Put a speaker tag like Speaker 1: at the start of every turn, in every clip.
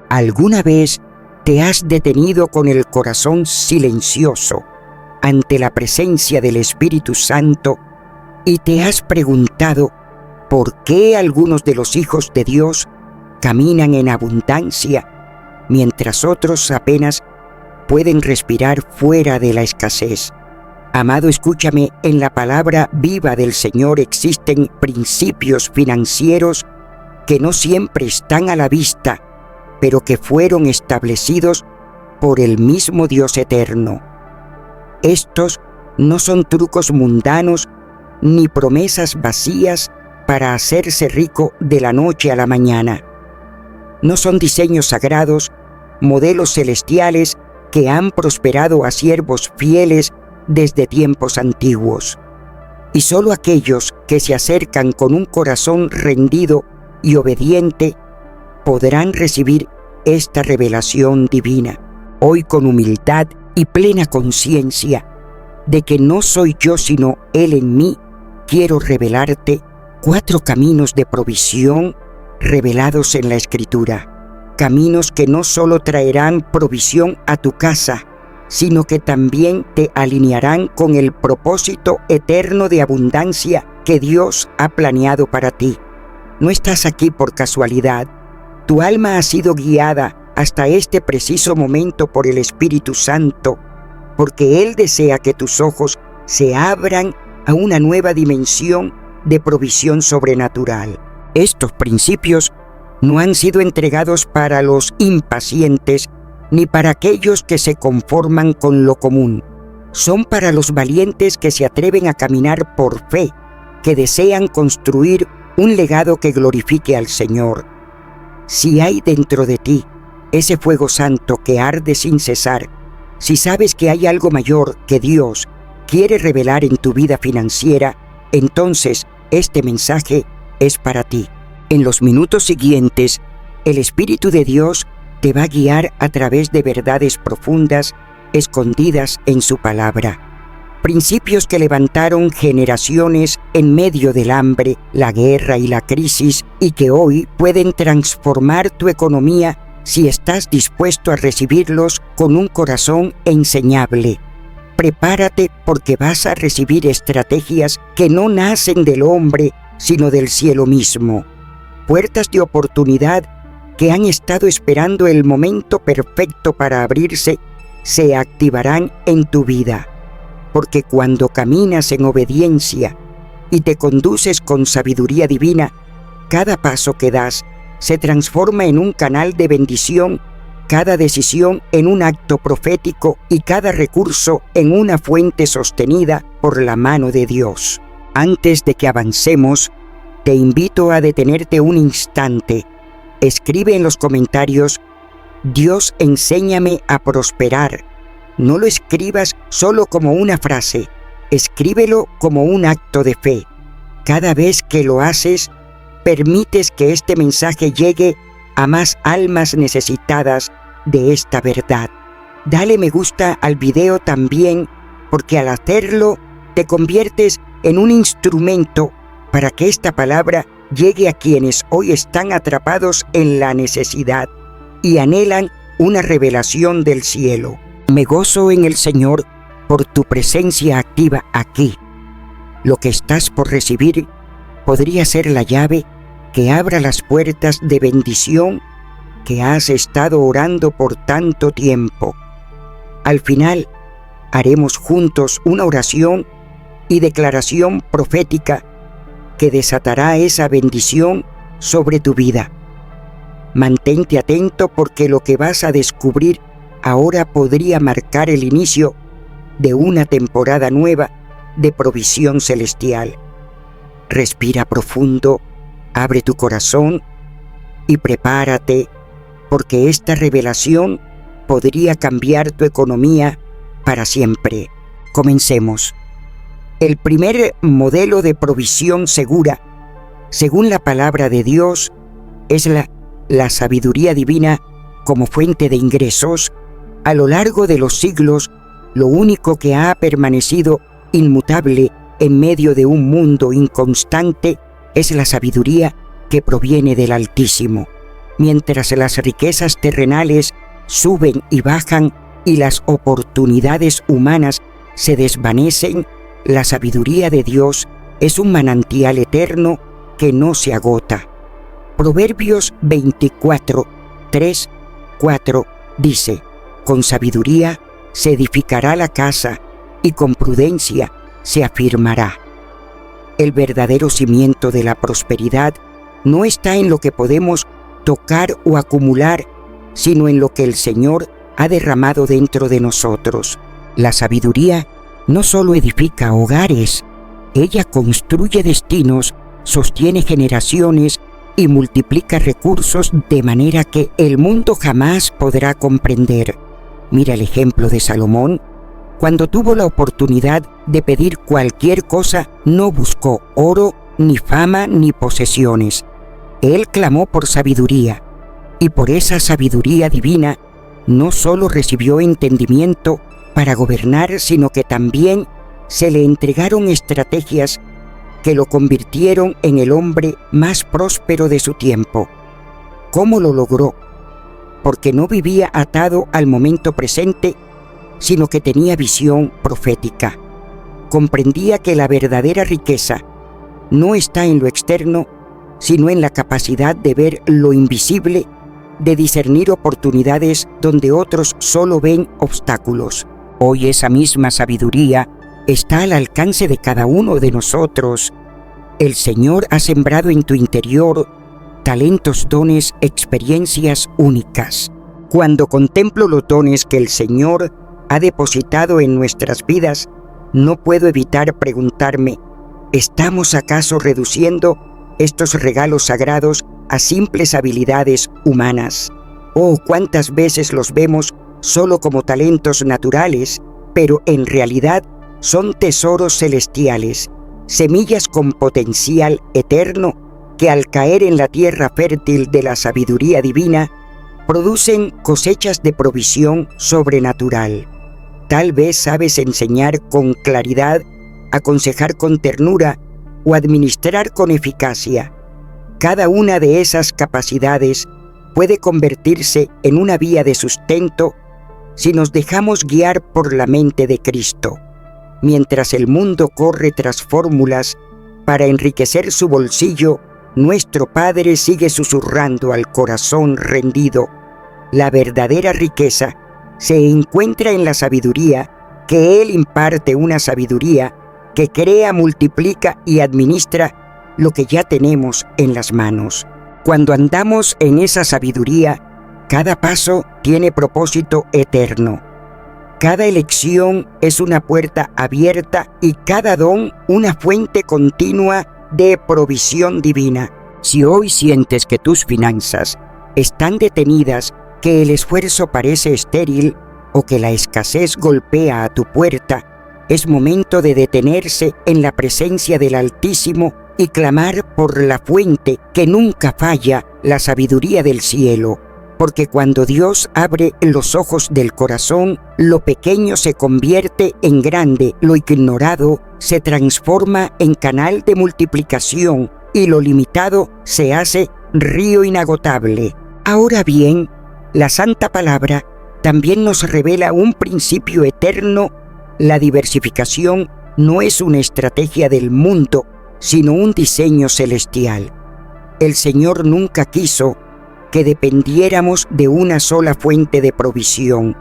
Speaker 1: ¿Alguna vez te has detenido con el corazón silencioso ante la presencia del Espíritu Santo y te has preguntado por qué algunos de los hijos de Dios caminan en abundancia mientras otros apenas pueden respirar fuera de la escasez? Amado, escúchame, en la palabra viva del Señor existen principios financieros que no siempre están a la vista, pero que fueron establecidos por el mismo Dios eterno. Estos no son trucos mundanos ni promesas vacías para hacerse rico de la noche a la mañana. No son diseños sagrados, modelos celestiales que han prosperado a siervos fieles desde tiempos antiguos. Y solo aquellos que se acercan con un corazón rendido y obediente podrán recibir esta revelación divina. Hoy, con humildad y plena conciencia de que no soy yo sino Él en mí, quiero revelarte 4 caminos de provisión revelados en la Escritura. Caminos que no solo traerán provisión a tu casa, sino que también te alinearán con el propósito eterno de abundancia que Dios ha planeado para ti. No estás aquí por casualidad. Tu alma ha sido guiada hasta este preciso momento por el Espíritu Santo, porque Él desea que tus ojos se abran a una nueva dimensión de provisión sobrenatural. Estos principios no han sido entregados para los impacientes ni para aquellos que se conforman con lo común. Son para los valientes que se atreven a caminar por fe, que desean construir un legado que glorifique al Señor. Si hay dentro de ti ese fuego santo que arde sin cesar, si sabes que hay algo mayor que Dios quiere revelar en tu vida financiera, entonces este mensaje es para ti. En los minutos siguientes, el Espíritu de Dios te va a guiar a través de verdades profundas escondidas en su palabra. Principios que levantaron generaciones en medio del hambre, la guerra y la crisis, y que hoy pueden transformar tu economía si estás dispuesto a recibirlos con un corazón enseñable. Prepárate, porque vas a recibir estrategias que no nacen del hombre, sino del cielo mismo. Puertas de oportunidad que han estado esperando el momento perfecto para abrirse, se activarán en tu vida. Porque cuando caminas en obediencia y te conduces con sabiduría divina, cada paso que das se transforma en un canal de bendición, cada decisión en un acto profético y cada recurso en una fuente sostenida por la mano de Dios. Antes de que avancemos, te invito a detenerte un instante. Escribe en los comentarios: Dios, enséñame a prosperar. No lo escribas solo como una frase, escríbelo como un acto de fe. Cada vez que lo haces, permites que este mensaje llegue a más almas necesitadas de esta verdad. Dale me gusta al video también, porque al hacerlo te conviertes en un instrumento para que esta palabra llegue a quienes hoy están atrapados en la necesidad y anhelan una revelación del cielo. Me gozo en el Señor por tu presencia activa aquí. Lo que estás por recibir podría ser la llave que abra las puertas de bendición que has estado orando por tanto tiempo. Al final, haremos juntos una oración y declaración profética que desatará esa bendición sobre tu vida. Mantente atento, porque lo que vas a descubrir ahora podría marcar el inicio de una temporada nueva de provisión celestial. Respira profundo, abre tu corazón y prepárate, porque esta revelación podría cambiar tu economía para siempre. Comencemos. El primer modelo de provisión segura, según la palabra de Dios, es la sabiduría divina como fuente de ingresos. A lo largo de los siglos, lo único que ha permanecido inmutable en medio de un mundo inconstante es la sabiduría que proviene del Altísimo. Mientras las riquezas terrenales suben y bajan y las oportunidades humanas se desvanecen, la sabiduría de Dios es un manantial eterno que no se agota. Proverbios 24, 3, 4 dice: con sabiduría se edificará la casa y con prudencia se afirmará. El verdadero cimiento de la prosperidad no está en lo que podemos tocar o acumular, sino en lo que el Señor ha derramado dentro de nosotros. La sabiduría no solo edifica hogares, ella construye destinos, sostiene generaciones y multiplica recursos de manera que el mundo jamás podrá comprender. Mira el ejemplo de Salomón. Cuando tuvo la oportunidad de pedir cualquier cosa, no buscó oro, ni fama, ni posesiones. Él clamó por sabiduría, y por esa sabiduría divina no solo recibió entendimiento para gobernar, sino que también se le entregaron estrategias que lo convirtieron en el hombre más próspero de su tiempo. ¿Cómo lo logró? Porque no vivía atado al momento presente, sino que tenía visión profética. Comprendía que la verdadera riqueza no está en lo externo, sino en la capacidad de ver lo invisible, de discernir oportunidades donde otros solo ven obstáculos. Hoy esa misma sabiduría está al alcance de cada uno de nosotros. El Señor ha sembrado en tu interior talentos, dones, experiencias únicas. Cuando contemplo los dones que el Señor ha depositado en nuestras vidas, no puedo evitar preguntarme: ¿estamos acaso reduciendo estos regalos sagrados a simples habilidades humanas? Oh, cuántas veces los vemos solo como talentos naturales, pero en realidad son tesoros celestiales, semillas con potencial eterno que al caer en la tierra fértil de la sabiduría divina, producen cosechas de provisión sobrenatural. Tal vez sabes enseñar con claridad, aconsejar con ternura o administrar con eficacia. Cada una de esas capacidades puede convertirse en una vía de sustento si nos dejamos guiar por la mente de Cristo. Mientras el mundo corre tras fórmulas para enriquecer su bolsillo, nuestro Padre sigue susurrando al corazón rendido: la verdadera riqueza se encuentra en la sabiduría, que Él imparte, una sabiduría que crea, multiplica y administra lo que ya tenemos en las manos. Cuando andamos en esa sabiduría, cada paso tiene propósito eterno. Cada elección es una puerta abierta y cada don una fuente continua de provisión divina. Si hoy sientes que tus finanzas están detenidas, que el esfuerzo parece estéril o que la escasez golpea a tu puerta, es momento de detenerse en la presencia del Altísimo y clamar por la fuente que nunca falla, la sabiduría del cielo. Porque cuando Dios abre los ojos del corazón, lo pequeño se convierte en grande, lo ignorado se transforma en canal de multiplicación y lo limitado se hace río inagotable. Ahora bien, la Santa Palabra también nos revela un principio eterno. La diversificación no es una estrategia del mundo, sino un diseño celestial. El Señor nunca quiso que dependiéramos de una sola fuente de provisión.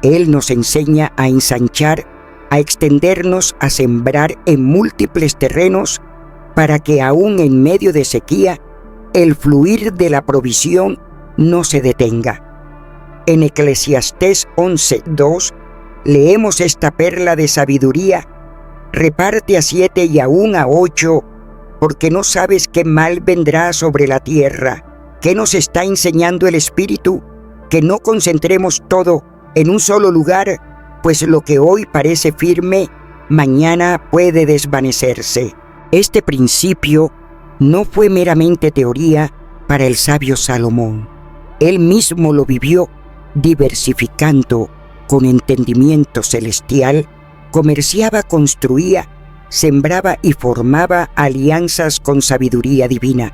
Speaker 1: Él nos enseña a ensanchar, a extendernos, a sembrar en múltiples terrenos, para que aún en medio de sequía, el fluir de la provisión no se detenga. En Eclesiastés 11:2 leemos esta perla de sabiduría: reparte a 7 y aún a 8, porque no sabes qué mal vendrá sobre la tierra. ¿Qué nos está enseñando el Espíritu? Que no concentremos todo en un solo lugar, pues lo que hoy parece firme, mañana puede desvanecerse. Este principio no fue meramente teoría para el sabio Salomón. Él mismo lo vivió, diversificando con entendimiento celestial, comerciaba, construía, sembraba y formaba alianzas con sabiduría divina.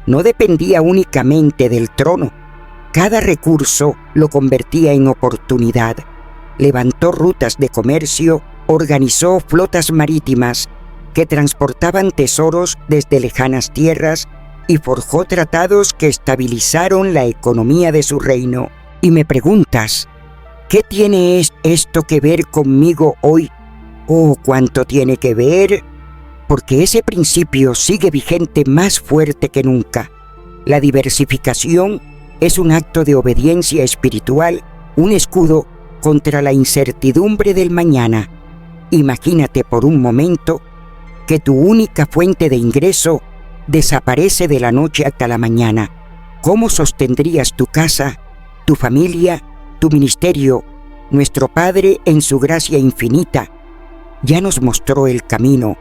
Speaker 1: no dependía únicamente del trono. Cada recurso lo convertía en oportunidad. Levantó rutas de comercio, organizó flotas marítimas que transportaban tesoros desde lejanas tierras y forjó tratados que estabilizaron la economía de su reino. Y me preguntas, ¿qué tiene esto que ver conmigo hoy? Oh, cuánto tiene que ver, porque ese principio sigue vigente más fuerte que nunca. La diversificación es un acto de obediencia espiritual, un escudo contra la incertidumbre del mañana. Imagínate por un momento que tu única fuente de ingreso desaparece de la noche hasta la mañana. ¿Cómo sostendrías tu casa, tu familia, tu ministerio? Nuestro Padre, en su gracia infinita, ya nos mostró el camino.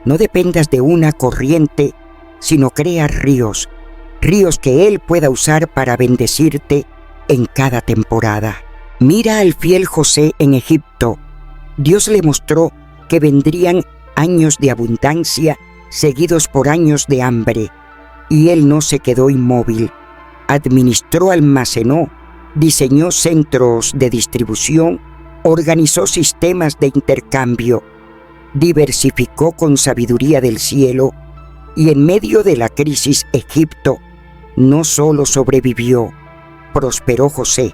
Speaker 1: No dependas de una corriente, sino crea ríos que Él pueda usar para bendecirte en cada temporada. Mira al fiel José en Egipto. Dios le mostró que vendrían años de abundancia seguidos por años de hambre, y él no se quedó inmóvil. Administró, almacenó, diseñó centros de distribución, organizó sistemas de intercambio, diversificó con sabiduría del cielo, y en medio de la crisis Egipto no solo sobrevivió, prosperó José.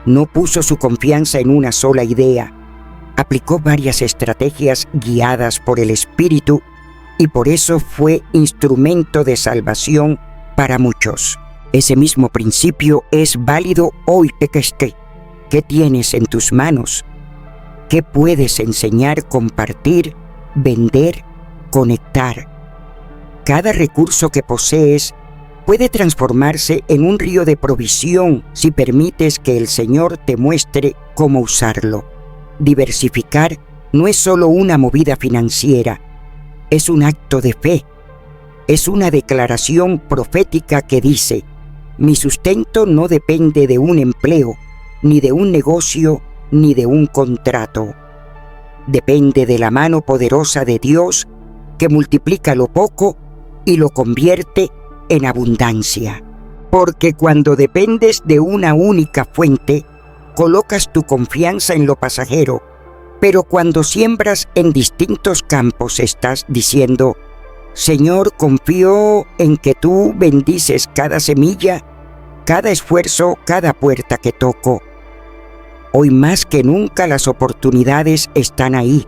Speaker 1: No puso su confianza en una sola idea, aplicó varias estrategias guiadas por el Espíritu y por eso fue instrumento de salvación para muchos. Ese mismo principio es válido hoy. ¿Qué tienes en tus manos? ¿Qué puedes enseñar, compartir, vender, conectar? Cada recurso que posees puede transformarse en un río de provisión si permites que el Señor te muestre cómo usarlo. Diversificar no es solo una movida financiera, es un acto de fe. Es una declaración profética que dice: mi sustento no depende de un empleo, ni de un negocio, ni de un contrato. Depende de la mano poderosa de Dios que multiplica lo poco y lo convierte en abundancia. Porque cuando dependes de una única fuente, colocas tu confianza en lo pasajero, pero cuando siembras en distintos campos estás diciendo: Señor, confío en que tú bendices cada semilla, cada esfuerzo, cada puerta que toco. Hoy más que nunca las oportunidades están ahí.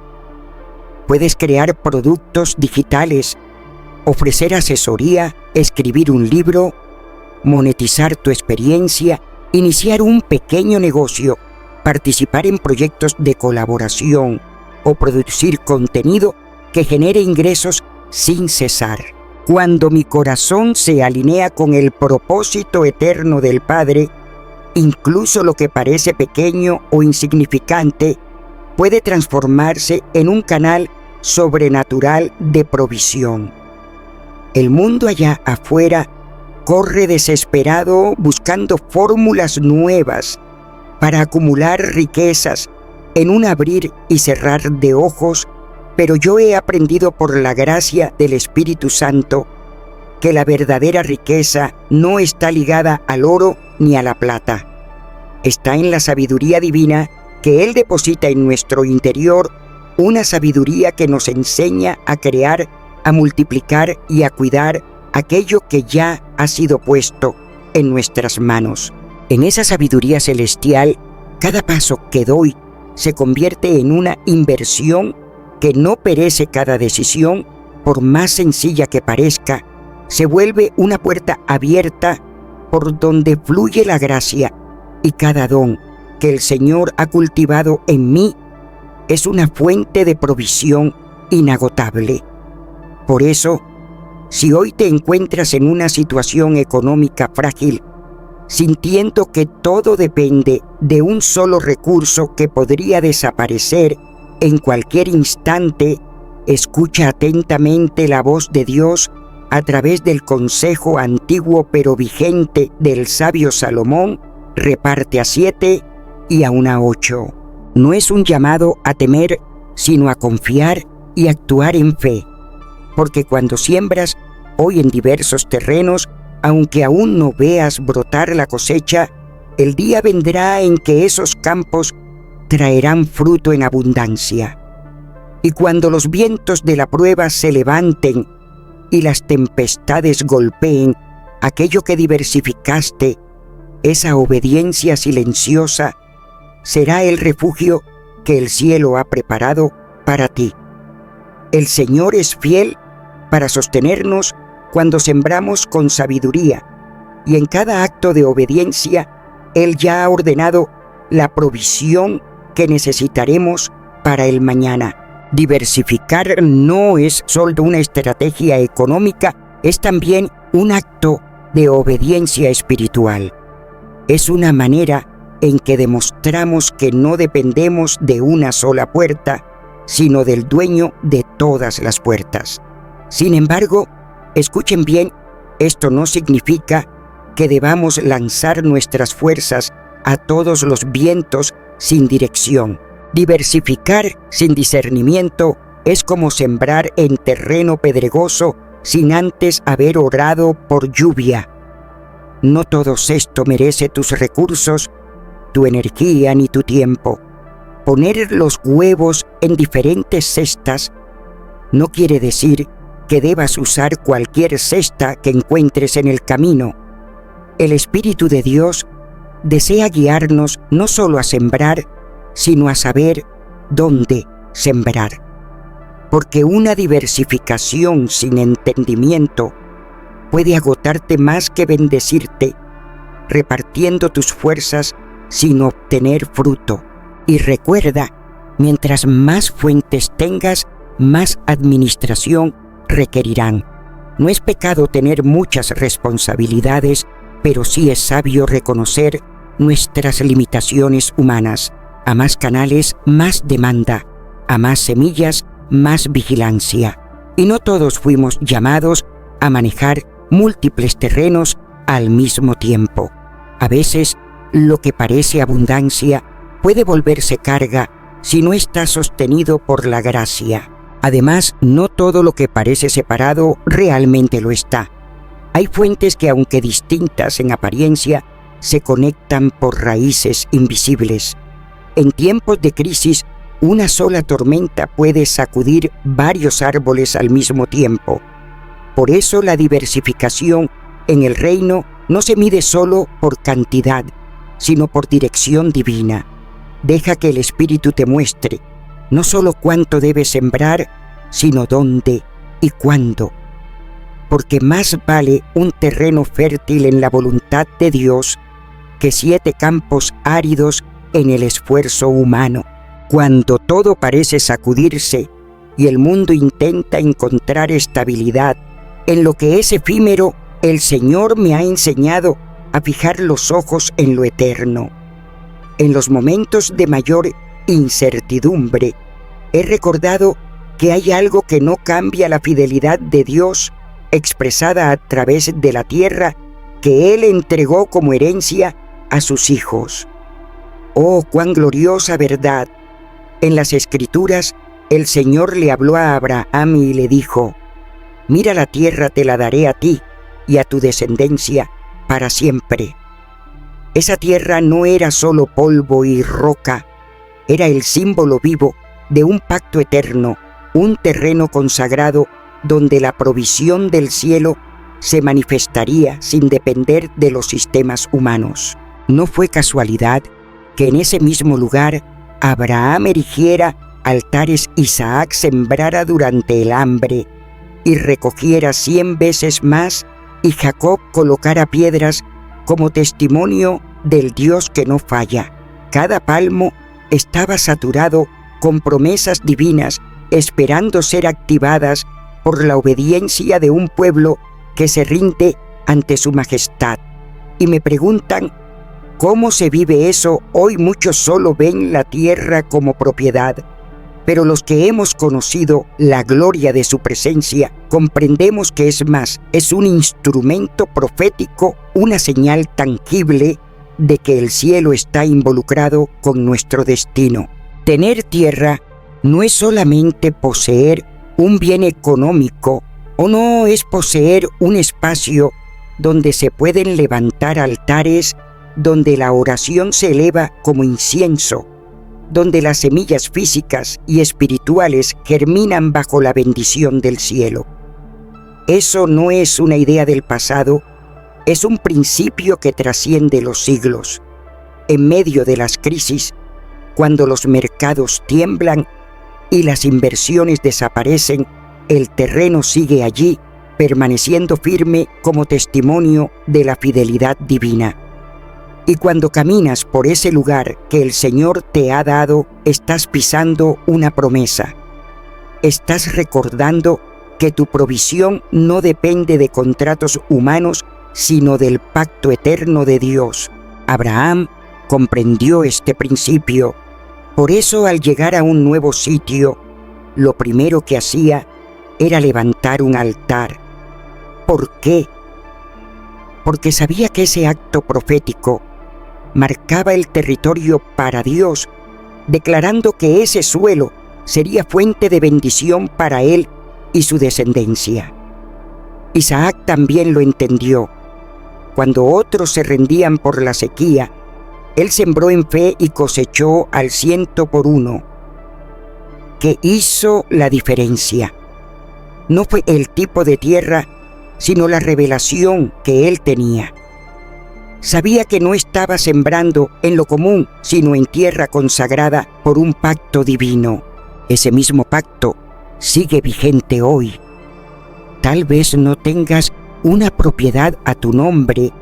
Speaker 1: Puedes crear productos digitales, ofrecer asesoría, escribir un libro, monetizar tu experiencia, iniciar un pequeño negocio, participar en proyectos de colaboración o producir contenido que genere ingresos sin cesar. Cuando mi corazón se alinea con el propósito eterno del Padre, incluso lo que parece pequeño o insignificante puede transformarse en un canal sobrenatural de provisión. El mundo allá afuera corre desesperado buscando fórmulas nuevas para acumular riquezas en un abrir y cerrar de ojos, pero yo he aprendido por la gracia del Espíritu Santo que la verdadera riqueza no está ligada al oro ni a la plata. Está en la sabiduría divina que Él deposita en nuestro interior, una sabiduría que nos enseña a crear, a multiplicar y a cuidar aquello que ya ha sido puesto en nuestras manos. En esa sabiduría celestial, cada paso que doy se convierte en una inversión que no perece. Cada decisión, por más sencilla que parezca, se vuelve una puerta abierta por donde fluye la gracia, y cada don que el Señor ha cultivado en mí es una fuente de provisión inagotable. Por eso, si hoy te encuentras en una situación económica frágil, sintiendo que todo depende de un solo recurso que podría desaparecer en cualquier instante, escucha atentamente la voz de Dios a través del consejo antiguo pero vigente del sabio Salomón: reparte a 7 y aun a 8. No es un llamado a temer, sino a confiar y actuar en fe, porque cuando siembras, hoy en diversos terrenos, aunque aún no veas brotar la cosecha, el día vendrá en que esos campos traerán fruto en abundancia. Y cuando los vientos de la prueba se levanten y las tempestades golpeen aquello que diversificaste, esa obediencia silenciosa será el refugio que el cielo ha preparado para ti. El Señor es fiel para sostenernos cuando sembramos con sabiduría, y en cada acto de obediencia Él ya ha ordenado la provisión que necesitaremos para el mañana. Diversificar no es solo una estrategia económica, es también un acto de obediencia espiritual. Es una manera en que demostramos que no dependemos de una sola puerta, sino del dueño de todas las puertas. Sin embargo, escuchen bien, esto no significa que debamos lanzar nuestras fuerzas a todos los vientos sin dirección. Diversificar sin discernimiento es como sembrar en terreno pedregoso sin antes haber orado por lluvia. No todo esto merece tus recursos, tu energía ni tu tiempo. Poner los huevos en diferentes cestas no quiere decir que debas usar cualquier cesta que encuentres en el camino. El Espíritu de Dios desea guiarnos no solo a sembrar, sino a saber dónde sembrar. Porque una diversificación sin entendimiento puede agotarte más que bendecirte, repartiendo tus fuerzas sin obtener fruto. Y recuerda, mientras más fuentes tengas, más administración requerirán. No es pecado tener muchas responsabilidades, pero sí es sabio reconocer nuestras limitaciones humanas. A más canales, más demanda. A más semillas, más vigilancia. Y no todos fuimos llamados a manejar múltiples terrenos al mismo tiempo. A veces, lo que parece abundancia puede volverse carga si no está sostenido por la gracia. Además, no todo lo que parece separado realmente lo está. Hay fuentes que, aunque distintas en apariencia, se conectan por raíces invisibles. En tiempos de crisis, una sola tormenta puede sacudir varios árboles al mismo tiempo. Por eso la diversificación en el reino no se mide solo por cantidad, sino por dirección divina. Deja que el Espíritu te muestre no solo cuánto debes sembrar, sino dónde y cuándo. Porque más vale un terreno fértil en la voluntad de Dios que 7 campos áridos en el esfuerzo humano. Cuando todo parece sacudirse y el mundo intenta encontrar estabilidad en lo que es efímero, el Señor me ha enseñado a fijar los ojos en lo eterno. En los momentos de mayor incertidumbre, he recordado que hay algo que no cambia la fidelidad de Dios expresada a través de la tierra que Él entregó como herencia a sus hijos. ¡Oh, cuán gloriosa verdad! En las Escrituras, el Señor le habló a Abraham y le dijo: «Mira, la tierra te la daré a ti y a tu descendencia para siempre». Esa tierra no era solo polvo y roca, era el símbolo vivo de un pacto eterno, un terreno consagrado donde la provisión del cielo se manifestaría sin depender de los sistemas humanos. No fue casualidad que en ese mismo lugar Abraham erigiera altares, Isaac sembrara durante el hambre y recogiera 100 veces más, y Jacob colocara piedras como testimonio del Dios que no falla. Cada palmo estaba saturado con promesas divinas, esperando ser activadas por la obediencia de un pueblo que se rinde ante su majestad. Y me preguntan, ¿cómo se vive eso? Hoy muchos solo ven la tierra como propiedad, pero los que hemos conocido la gloria de su presencia, comprendemos que es más, es un instrumento profético, una señal tangible de que el cielo está involucrado con nuestro destino. Tener tierra no es solamente poseer un bien económico ¿O no es poseer un espacio donde se pueden levantar altares, donde la oración se eleva como incienso, donde las semillas físicas y espirituales germinan bajo la bendición del cielo? Eso no es una idea del pasado, es un principio que trasciende los siglos. En medio de las crisis, cuando los mercados tiemblan y las inversiones desaparecen, el terreno sigue allí, permaneciendo firme como testimonio de la fidelidad divina. Y cuando caminas por ese lugar que el Señor te ha dado, estás pisando una promesa. Estás recordando que tu provisión no depende de contratos humanos, sino del pacto eterno de Dios. Abraham comprendió este principio. Por eso, al llegar a un nuevo sitio, lo primero que hacía era levantar un altar. ¿Por qué? Porque sabía que ese acto profético marcaba el territorio para Dios, declarando que ese suelo sería fuente de bendición para él y su descendencia. Isaac también lo entendió. Cuando otros se rendían por la sequía, él sembró en fe y cosechó al 100%. ¿Qué hizo la diferencia? No fue el tipo de tierra, sino la revelación que él tenía. Sabía que no estaba sembrando en lo común, sino en tierra consagrada por un pacto divino. Ese mismo pacto sigue vigente hoy. Tal vez no tengas una propiedad a tu nombre,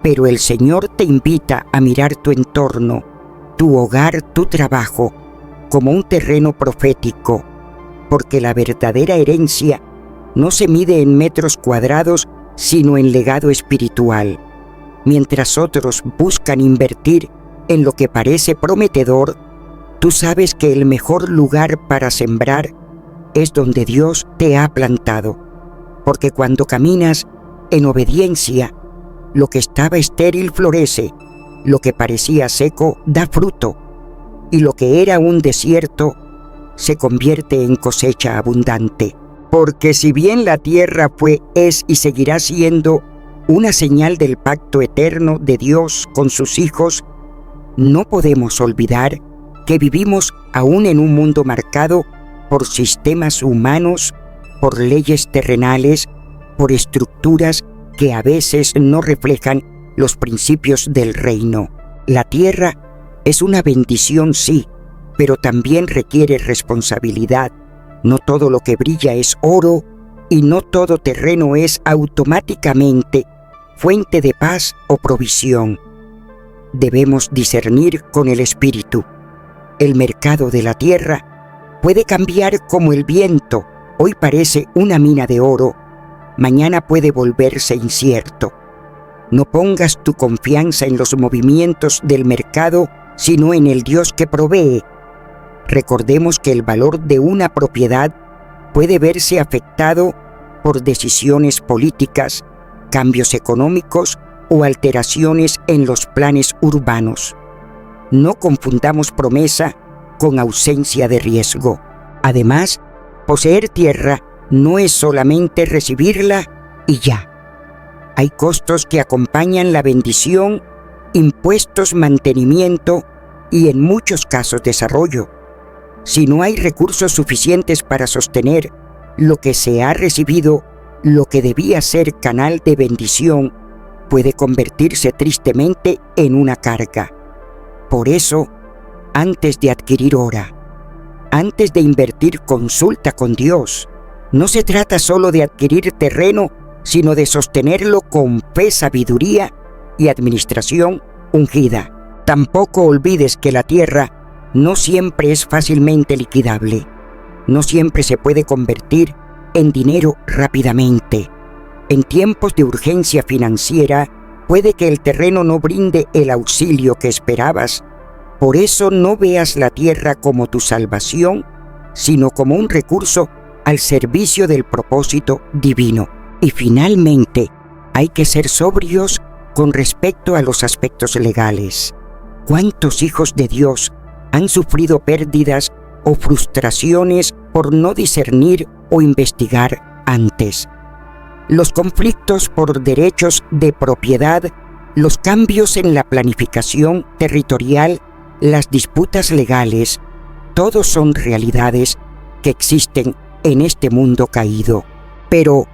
Speaker 1: pero el Señor te invita a mirar tu entorno, tu hogar, tu trabajo, como un terreno profético, porque la verdadera herencia no se mide en metros cuadrados, sino en legado espiritual. Mientras otros buscan invertir en lo que parece prometedor, tú sabes que el mejor lugar para sembrar es donde Dios te ha plantado, porque cuando caminas en obediencia, lo que estaba estéril florece, lo que parecía seco da fruto, y lo que era un desierto se convierte en cosecha abundante. Porque si bien la tierra fue, es y seguirá siendo una señal del pacto eterno de Dios con sus hijos, no podemos olvidar que vivimos aún en un mundo marcado por sistemas humanos, por leyes terrenales, por estructuras que a veces no reflejan los principios del reino. La tierra es una bendición, sí, pero también requiere responsabilidad. No todo lo que brilla es oro y no todo terreno es automáticamente fuente de paz o provisión. Debemos discernir con el espíritu. El mercado de la tierra puede cambiar como el viento. Hoy parece una mina de oro, mañana puede volverse incierto. No pongas tu confianza en los movimientos del mercado, sino en el Dios que provee. Recordemos que el valor de una propiedad puede verse afectado por decisiones políticas, cambios económicos o alteraciones en los planes urbanos. No confundamos promesa con ausencia de riesgo. Además, poseer tierra no es solamente recibirla y ya. Hay costos que acompañan la bendición, impuestos, mantenimiento y en muchos casos desarrollo. Si no hay recursos suficientes para sostener lo que se ha recibido, lo que debía ser canal de bendición puede convertirse tristemente en una carga. Por eso, antes de adquirir ora, antes de invertir, consulta con Dios. No se trata solo de adquirir terreno, sino de sostenerlo con fe, sabiduría y administración ungida. Tampoco olvides que la tierra no siempre es fácilmente liquidable. No siempre se puede convertir en dinero rápidamente. En tiempos de urgencia financiera, puede que el terreno no brinde el auxilio que esperabas. Por eso no veas la tierra como tu salvación, sino como un recurso al servicio del propósito divino. Y finalmente, hay que ser sobrios con respecto a los aspectos legales. ¿Cuántos hijos de Dios han sufrido pérdidas o frustraciones por no discernir o investigar antes? Los conflictos por derechos de propiedad, los cambios en la planificación territorial, las disputas legales, todos son realidades que existen en este mundo caído. Pero,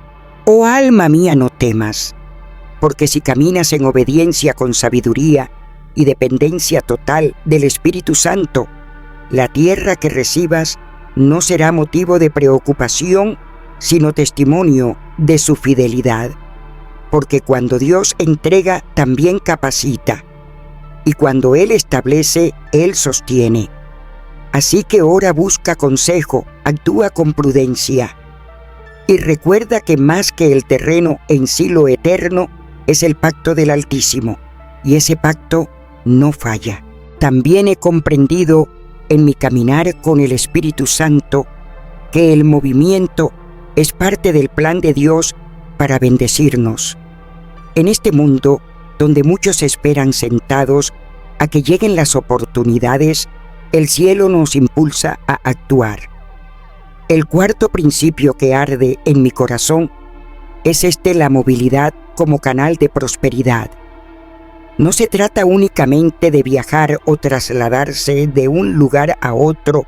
Speaker 1: oh alma mía, no temas, porque si caminas en obediencia con sabiduría y dependencia total del Espíritu Santo, la tierra que recibas no será motivo de preocupación, sino testimonio de su fidelidad. Porque cuando Dios entrega, también capacita, y cuando Él establece, Él sostiene. Así que ora, busca consejo, actúa con prudencia. Y recuerda que más que el terreno en sí, lo eterno es el pacto del Altísimo, y ese pacto no falla. También he comprendido en mi caminar con el Espíritu Santo que el movimiento es parte del plan de Dios para bendecirnos. En este mundo, donde muchos esperan sentados a que lleguen las oportunidades, el cielo nos impulsa a actuar. El cuarto principio que arde en mi corazón es la movilidad como canal de prosperidad. No se trata únicamente de viajar o trasladarse de un lugar a otro,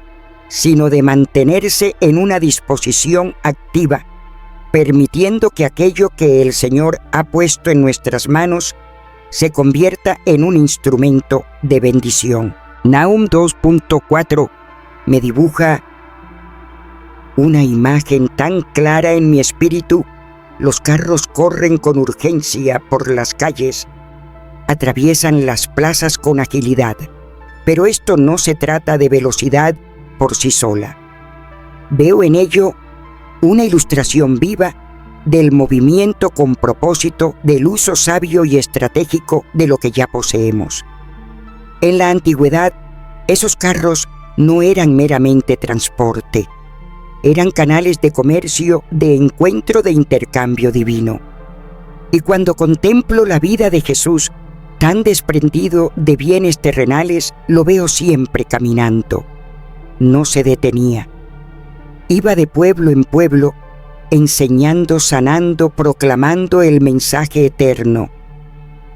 Speaker 1: sino de mantenerse en una disposición activa, permitiendo que aquello que el Señor ha puesto en nuestras manos se convierta en un instrumento de bendición. Nahum 2.4 me dibuja una imagen tan clara en mi espíritu. Los carros corren con urgencia por las calles, atraviesan las plazas con agilidad, pero esto no se trata de velocidad por sí sola. Veo en ello una ilustración viva del movimiento con propósito, del uso sabio y estratégico de lo que ya poseemos. En la antigüedad, esos carros no eran meramente transporte, eran canales de comercio, de encuentro, de intercambio divino. Y cuando contemplo la vida de Jesús, tan desprendido de bienes terrenales, lo veo siempre caminando. No se detenía. Iba de pueblo en pueblo, enseñando, sanando, proclamando el mensaje eterno.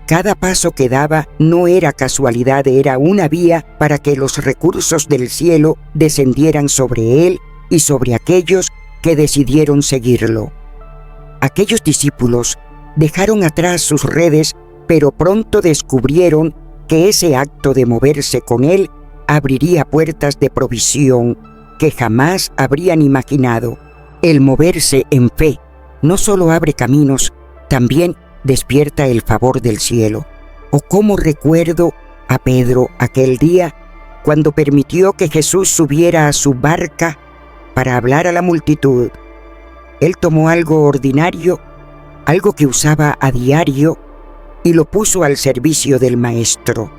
Speaker 1: Cada paso que daba no era casualidad, era una vía para que los recursos del cielo descendieran sobre él y sobre aquellos que decidieron seguirlo. Aquellos discípulos dejaron atrás sus redes, pero pronto descubrieron que ese acto de moverse con él abriría puertas de provisión que jamás habrían imaginado. El moverse en fe no solo abre caminos, también despierta el favor del cielo. O cómo recuerdo a Pedro aquel día cuando permitió que Jesús subiera a su barca para hablar a la multitud. Él tomó algo ordinario, algo que usaba a diario, y lo puso al servicio del Maestro.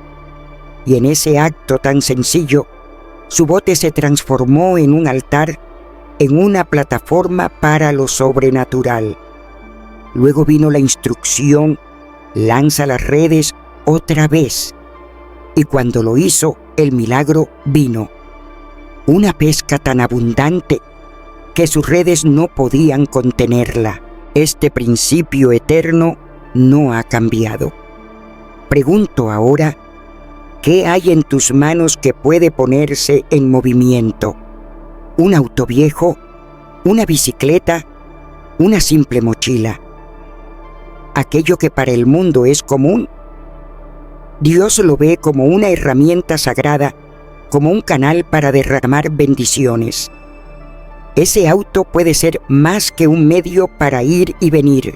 Speaker 1: Y en ese acto tan sencillo, su bote se transformó en un altar, en una plataforma para lo sobrenatural. Luego vino la instrucción: lanza las redes otra vez. Y cuando lo hizo, el milagro vino. Una pesca tan abundante que sus redes no podían contenerla. Este principio eterno no ha cambiado. Pregunto ahora, ¿qué hay en tus manos que puede ponerse en movimiento? ¿Un auto viejo? ¿Una bicicleta? ¿Una simple mochila? ¿Aquello que para el mundo es común? Dios lo ve como una herramienta sagrada, como un canal para derramar bendiciones. Ese auto puede ser más que un medio para ir y venir.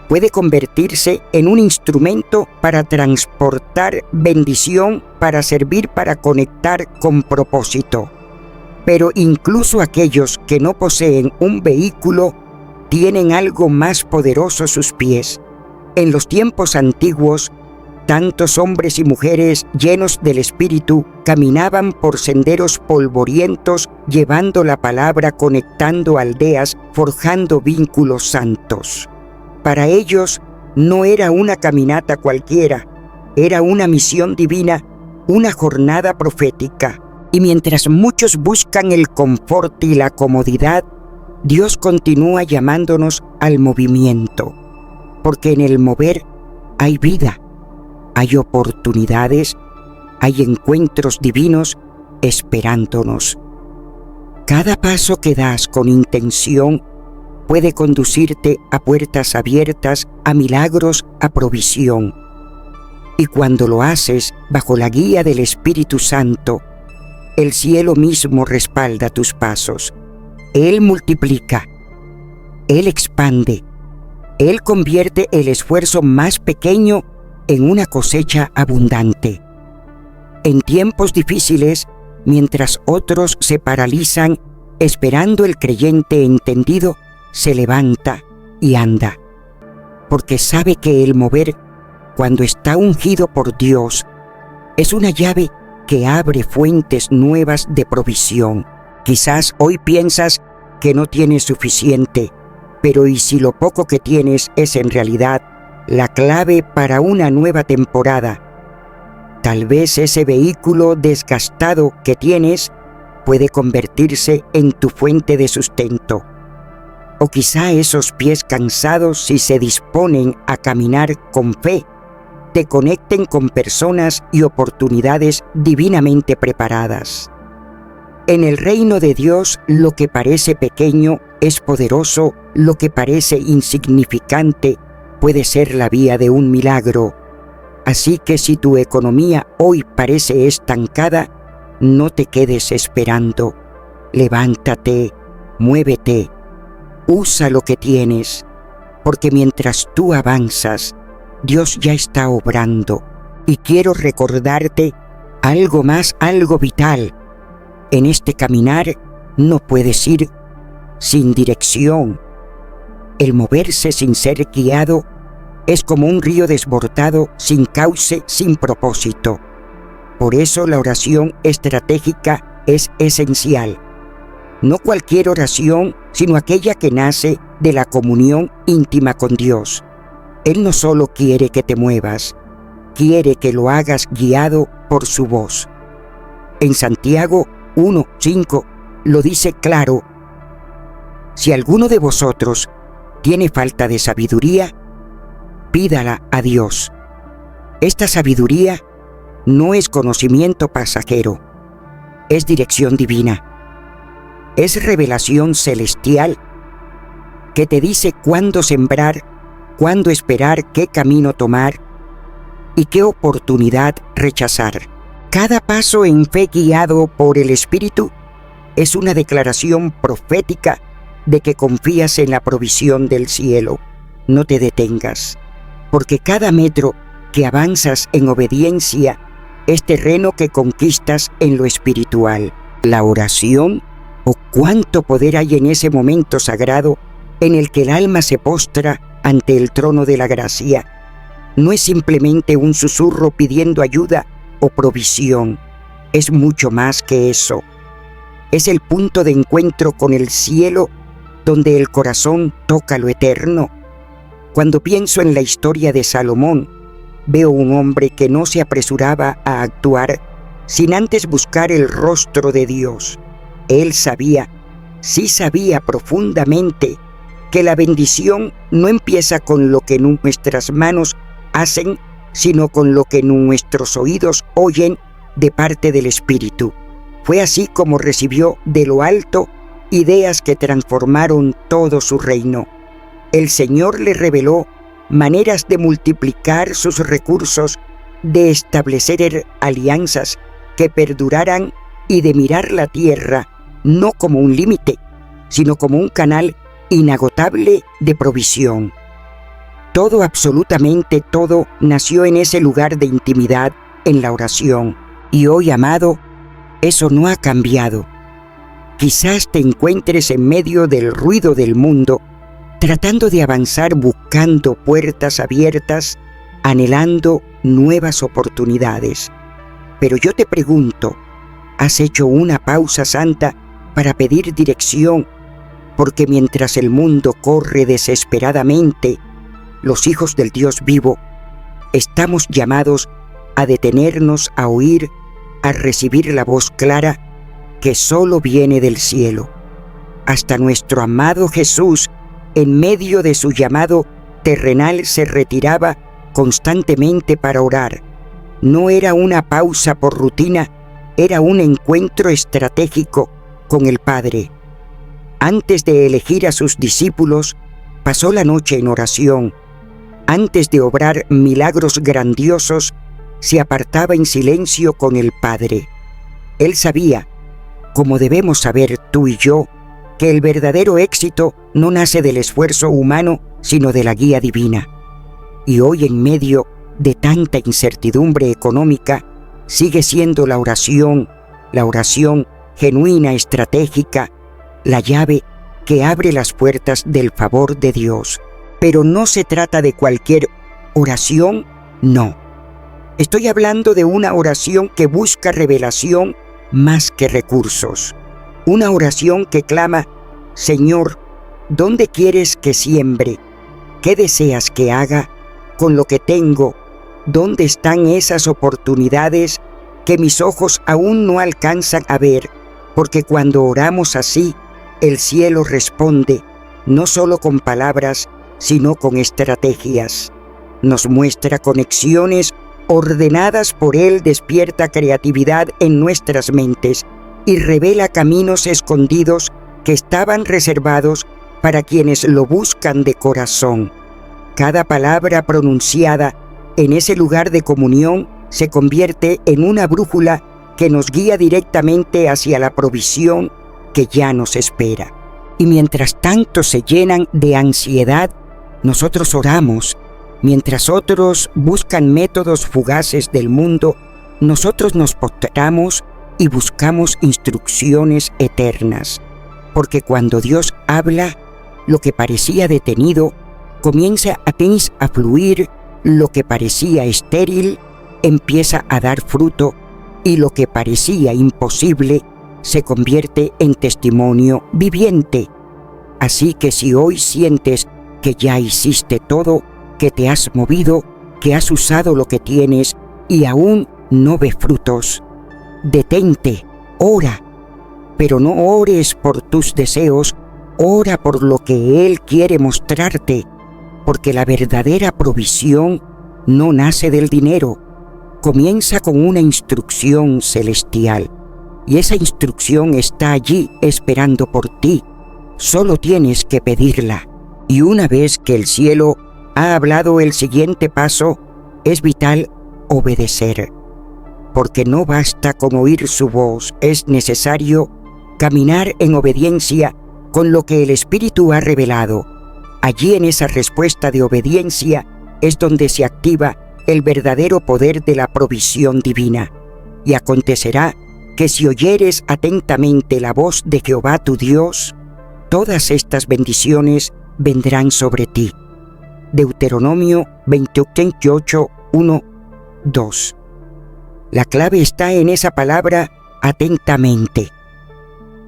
Speaker 1: Puede convertirse en un instrumento para transportar bendición, para servir, para conectar con propósito. Pero incluso aquellos que no poseen un vehículo tienen algo más poderoso: sus pies. En los tiempos antiguos, tantos hombres y mujeres llenos del Espíritu caminaban por senderos polvorientos, llevando la palabra, conectando aldeas, forjando vínculos santos. Para ellos no era una caminata cualquiera, era una misión divina, una jornada profética. Y mientras muchos buscan el confort y la comodidad, Dios continúa llamándonos al movimiento, porque en el mover hay vida, hay oportunidades, hay encuentros divinos esperándonos. Cada paso que das con intención puede conducirte a puertas abiertas, a milagros, a provisión. Y cuando lo haces bajo la guía del Espíritu Santo, el cielo mismo respalda tus pasos. Él multiplica, Él expande, Él convierte el esfuerzo más pequeño en una cosecha abundante. En tiempos difíciles, mientras otros se paralizan, esperando el creyente entendido, se levanta y anda, porque sabe que el mover, cuando está ungido por Dios, es una llave que abre fuentes nuevas de provisión. Quizás hoy piensas que no tienes suficiente, pero ¿y si lo poco que tienes es en realidad la clave para una nueva temporada? Tal vez ese vehículo desgastado que tienes puede convertirse en tu fuente de sustento. O quizá esos pies cansados, si se disponen a caminar con fe, te conecten con personas y oportunidades divinamente preparadas. En el reino de Dios, lo que parece pequeño es poderoso, lo que parece insignificante puede ser la vía de un milagro. Así que si tu economía hoy parece estancada, no te quedes esperando. Levántate, muévete, usa lo que tienes, porque mientras tú avanzas, Dios ya está obrando. Y quiero recordarte algo más, algo vital. En este caminar no puedes ir sin dirección. El moverse sin ser guiado es como un río desbordado, sin cauce, sin propósito. Por eso la oración estratégica es esencial. No cualquier oración, sino aquella que nace de la comunión íntima con Dios. Él no solo quiere que te muevas, quiere que lo hagas guiado por su voz. En Santiago 1:5 lo dice claro: si alguno de vosotros tiene falta de sabiduría, pídala a Dios. Esta sabiduría no es conocimiento pasajero, es dirección divina. Es revelación celestial que te dice cuándo sembrar, cuándo esperar, qué camino tomar y qué oportunidad rechazar. Cada paso en fe guiado por el Espíritu es una declaración profética de que confías en la provisión del cielo. No te detengas, porque cada metro que avanzas en obediencia es terreno que conquistas en lo espiritual. La oración, o cuánto poder hay en ese momento sagrado en el que el alma se postra ante el trono de la gracia, no es simplemente un susurro pidiendo ayuda o provisión, es mucho más que eso. Es el punto de encuentro con el cielo donde el corazón toca lo eterno. Cuando pienso en la historia de Salomón, veo un hombre que no se apresuraba a actuar sin antes buscar el rostro de Dios. Él sabía, sí sabía profundamente, que la bendición no empieza con lo que nuestras manos hacen, sino con lo que nuestros oídos oyen de parte del Espíritu. Fue así como recibió de lo alto ideas que transformaron todo su reino. El Señor le reveló maneras de multiplicar sus recursos, de establecer alianzas que perduraran y de mirar la tierra no como un límite, sino como un canal inagotable de provisión. Todo, absolutamente todo, nació en ese lugar de intimidad, en la oración. Y hoy, amado, eso no ha cambiado. Quizás te encuentres en medio del ruido del mundo, tratando de avanzar buscando puertas abiertas, anhelando nuevas oportunidades. Pero yo te pregunto, ¿has hecho una pausa santa para pedir dirección? Porque mientras el mundo corre desesperadamente, los hijos del Dios vivo estamos llamados a detenernos, a oír, a recibir la voz clara que solo viene del cielo. hasta nuestro amado Jesús, en medio de su llamado terrenal, se retiraba constantemente para orar. No era una pausa por rutina, era un encuentro estratégico con el Padre. Antes de elegir a sus discípulos, pasó la noche en oración. Antes de obrar milagros grandiosos, se apartaba en silencio con el Padre. Él sabía, como debemos saber tú y yo, que el verdadero éxito no nace del esfuerzo humano, sino de la guía divina. Y hoy, en medio de tanta incertidumbre económica, sigue siendo la oración genuina, estratégica, la llave que abre las puertas del favor de Dios. Pero no se trata de cualquier oración, no. Estoy hablando de una oración que busca revelación más que recursos. Una oración que clama: Señor, ¿dónde quieres que siembre? ¿Qué deseas que haga con lo que tengo? ¿Dónde están esas oportunidades que mis ojos aún no alcanzan a ver? Porque cuando oramos así, el cielo responde, no solo con palabras, sino con estrategias. Nos muestra conexiones ordenadas por Él, despierta creatividad en nuestras mentes y revela caminos escondidos que estaban reservados para quienes lo buscan de corazón. Cada palabra pronunciada en ese lugar de comunión se convierte en una brújula que nos guía directamente hacia la provisión que ya nos espera. Y mientras tanto se llenan de ansiedad, nosotros oramos. Mientras otros buscan métodos fugaces del mundo, nosotros nos postramos y buscamos instrucciones eternas. Porque cuando Dios habla, lo que parecía detenido comienza apenas a fluir, lo que parecía estéril empieza a dar fruto y lo que parecía imposible se convierte en testimonio viviente. Así que si hoy sientes que ya hiciste todo, que te has movido, que has usado lo que tienes y aún no ves frutos, detente, ora, pero no ores por tus deseos, ora por lo que Él quiere mostrarte, porque la verdadera provisión no nace del dinero, comienza con una instrucción celestial, y esa instrucción está allí esperando por ti, solo tienes que pedirla. Y una vez que el cielo ha hablado, el siguiente paso es vital: obedecer. Porque no basta con oír su voz, es necesario caminar en obediencia con lo que el Espíritu ha revelado. Allí, en esa respuesta de obediencia, es donde se activa el verdadero poder de la provisión divina. Y acontecerá que si oyeres atentamente la voz de Jehová tu Dios, todas estas bendiciones vendrán sobre ti. Deuteronomio 28, 1, 2. La clave está en esa palabra atentamente.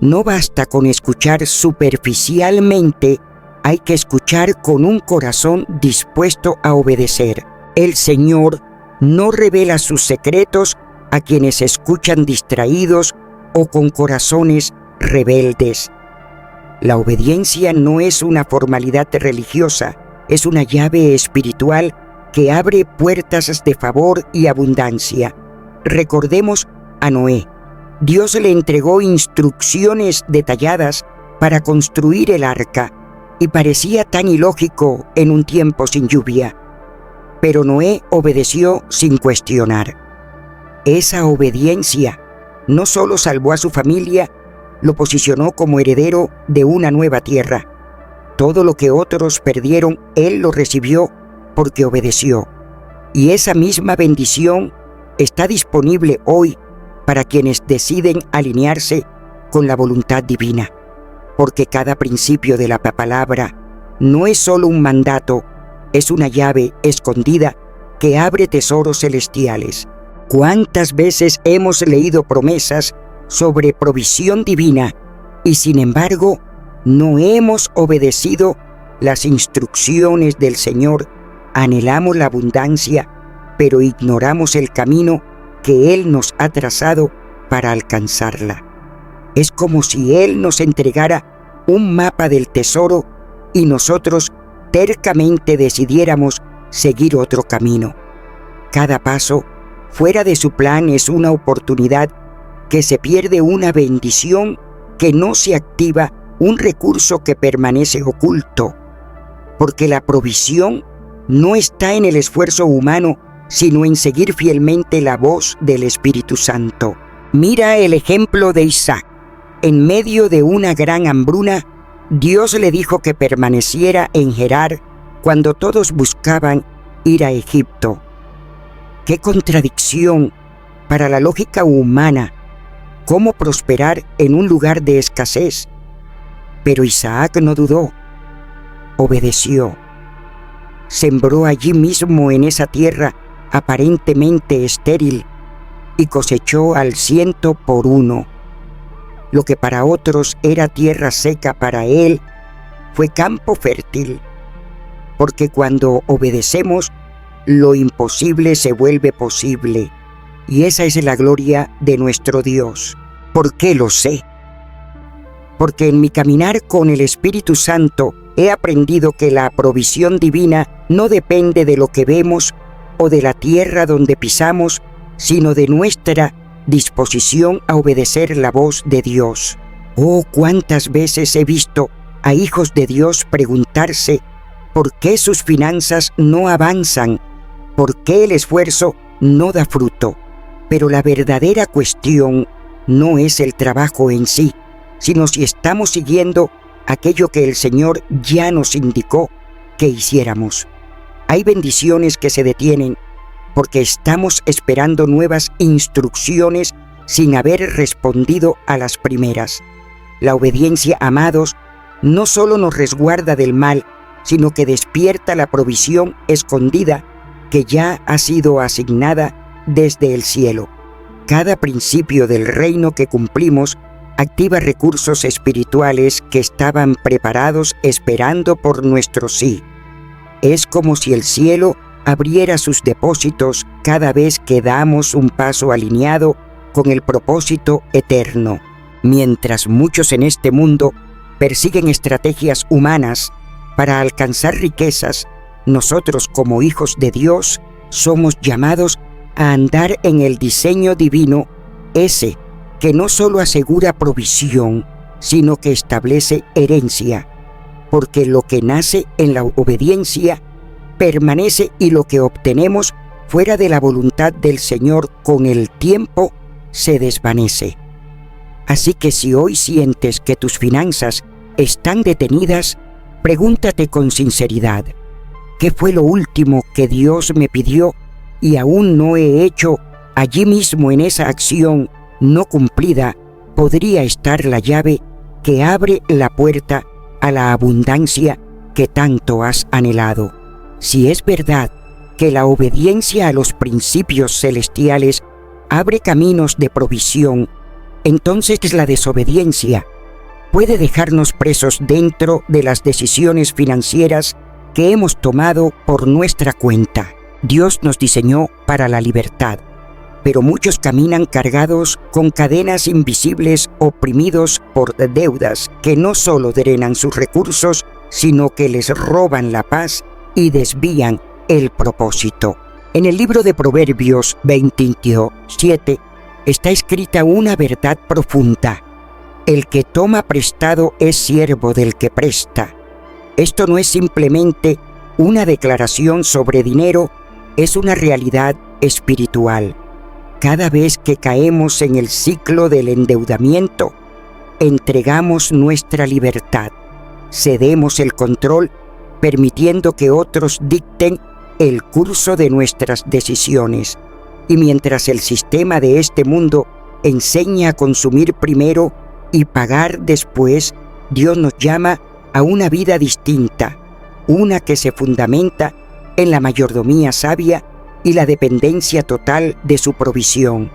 Speaker 1: No basta con escuchar superficialmente, hay que escuchar con un corazón dispuesto a obedecer. El Señor no revela sus secretos a quienes escuchan distraídos o con corazones rebeldes. La obediencia no es una formalidad religiosa, es una llave espiritual que abre puertas de favor y abundancia. Recordemos a Noé. Dios le entregó instrucciones detalladas para construir el arca y parecía tan ilógico en un tiempo sin lluvia. Pero Noé obedeció sin cuestionar. Esa obediencia no solo salvó a su familia, lo posicionó como heredero de una nueva tierra. Todo lo que otros perdieron, él lo recibió porque obedeció. Y esa misma bendición está disponible hoy para quienes deciden alinearse con la voluntad divina. Porque cada principio de la palabra no es solo un mandato, es una llave escondida que abre tesoros celestiales. ¿Cuántas veces hemos leído promesas sobre provisión divina y sin embargo no hemos obedecido las instrucciones del Señor? Anhelamos la abundancia, pero ignoramos el camino que Él nos ha trazado para alcanzarla. Es como si Él nos entregara un mapa del tesoro y nosotros tercamente decidiéramos seguir otro camino. Cada paso fuera de su plan es una oportunidad que se pierde, una bendición que no se activa, un recurso que permanece oculto, porque la provisión no está en el esfuerzo humano, sino en seguir fielmente la voz del Espíritu Santo. Mira el ejemplo de Isaac. En medio de una gran hambruna, Dios le dijo que permaneciera en Gerar cuando todos buscaban ir a Egipto. ¡Qué contradicción para la lógica humana! ¿Cómo prosperar en un lugar de escasez? Pero Isaac no dudó, obedeció. Sembró allí mismo en esa tierra aparentemente estéril y cosechó al 100%. Lo que para otros era tierra seca, para él fue campo fértil, porque cuando obedecemos, lo imposible se vuelve posible, y esa es la gloria de nuestro Dios. ¿Por qué lo sé? Porque en mi caminar con el Espíritu Santo he aprendido que la provisión divina no depende de lo que vemos o de la tierra donde pisamos, sino de nuestra disposición a obedecer la voz de Dios. Oh, cuántas veces he visto a hijos de Dios preguntarse por qué sus finanzas no avanzan, por qué el esfuerzo no da fruto. Pero la verdadera cuestión no es el trabajo en sí, sino si estamos siguiendo aquello que el Señor ya nos indicó que hiciéramos. Hay bendiciones que se detienen porque estamos esperando nuevas instrucciones sin haber respondido a las primeras. La obediencia, amados, no solo nos resguarda del mal, sino que despierta la provisión escondida que ya ha sido asignada desde el cielo. Cada principio del reino que cumplimos activa recursos espirituales que estaban preparados esperando por nuestro sí. Es como si el cielo abriera sus depósitos cada vez que damos un paso alineado con el propósito eterno. Mientras muchos en este mundo persiguen estrategias humanas para alcanzar riquezas, nosotros como hijos de Dios somos llamados a andar en el diseño divino, ese que no solo asegura provisión, sino que establece herencia, porque lo que nace en la obediencia permanece y lo que obtenemos fuera de la voluntad del Señor con el tiempo se desvanece. Así que si hoy sientes que tus finanzas están detenidas, pregúntate con sinceridad, ¿qué fue lo último que Dios me pidió y aún no he hecho? Allí mismo en esa acción no cumplida podría estar la llave que abre la puerta a la abundancia que tanto has anhelado. Si es verdad que la obediencia a los principios celestiales abre caminos de provisión, entonces la desobediencia puede dejarnos presos dentro de las decisiones financieras que hemos tomado por nuestra cuenta. Dios nos diseñó para la libertad, pero muchos caminan cargados con cadenas invisibles, oprimidos por deudas que no solo drenan sus recursos, sino que les roban la paz y desvían el propósito. En el libro de Proverbios 27 está escrita una verdad profunda: el que toma prestado es siervo del que presta. Esto no es simplemente una declaración sobre dinero, es una realidad espiritual. Cada vez que caemos en el ciclo del endeudamiento, entregamos nuestra libertad, cedemos el control, permitiendo que otros dicten el curso de nuestras decisiones. Y mientras el sistema de este mundo enseña a consumir primero y pagar después, Dios nos llama a una vida distinta, una que se fundamenta en la mayordomía sabia y la dependencia total de su provisión,